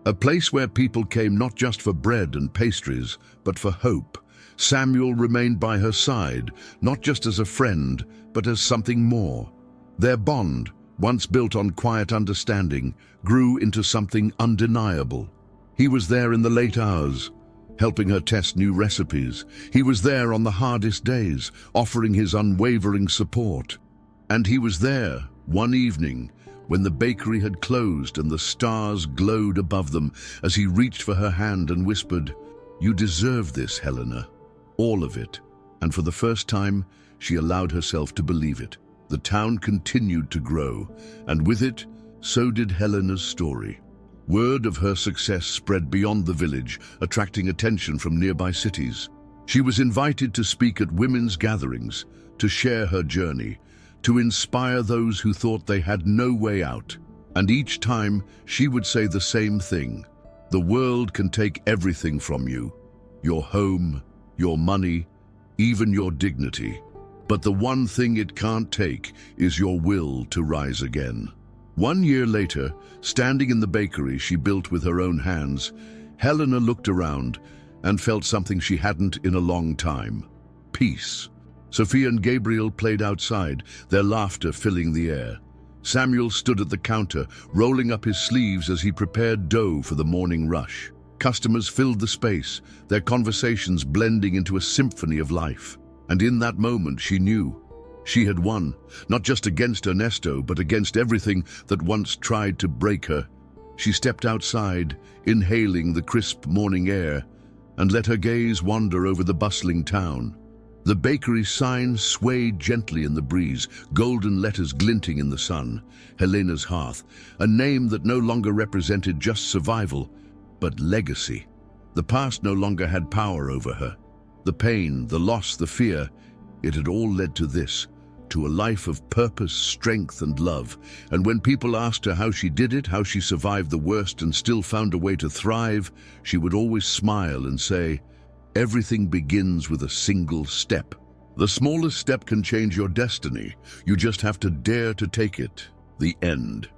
a place where people came not just for bread and pastries, but for hope. Samuel remained by her side, not just as a friend, but as something more. Their bond, once built on quiet understanding, grew into something undeniable. He was there in the late hours, helping her test new recipes. He was there on the hardest days, offering his unwavering support. And he was there, one evening, when the bakery had closed and the stars glowed above them, as he reached for her hand and whispered, "You deserve this, Helena. All of it." And for the first time, she allowed herself to believe it. The town continued to grow, and with it, so did Helena's story. Word of her success spread beyond the village, attracting attention from nearby cities. She was invited to speak at women's gatherings, to share her journey, to inspire those who thought they had no way out. And each time, she would say the same thing: "The world can take everything from you, your home, your money, even your dignity. But the one thing it can't take is your will to rise again." 1 year later, standing in the bakery she built with her own hands, Helena looked around and felt something she hadn't in a long time: peace. Sophia and Gabriel played outside, their laughter filling the air. Samuel stood at the counter, rolling up his sleeves as he prepared dough for the morning rush. Customers filled the space, their conversations blending into a symphony of life. And in that moment, she knew she had won, not just against Ernesto, but against everything that once tried to break her. She stepped outside, inhaling the crisp morning air, and let her gaze wander over the bustling town. The bakery sign swayed gently in the breeze, golden letters glinting in the sun. Helena's Hearth, a name that no longer represented just survival, but legacy. The past no longer had power over her. The pain, the loss, the fear, it had all led to this, to a life of purpose, strength, and love. And when people asked her how she did it, how she survived the worst and still found a way to thrive, she would always smile and say, "Everything begins with a single step. The smallest step can change your destiny. You just have to dare to take it." The end.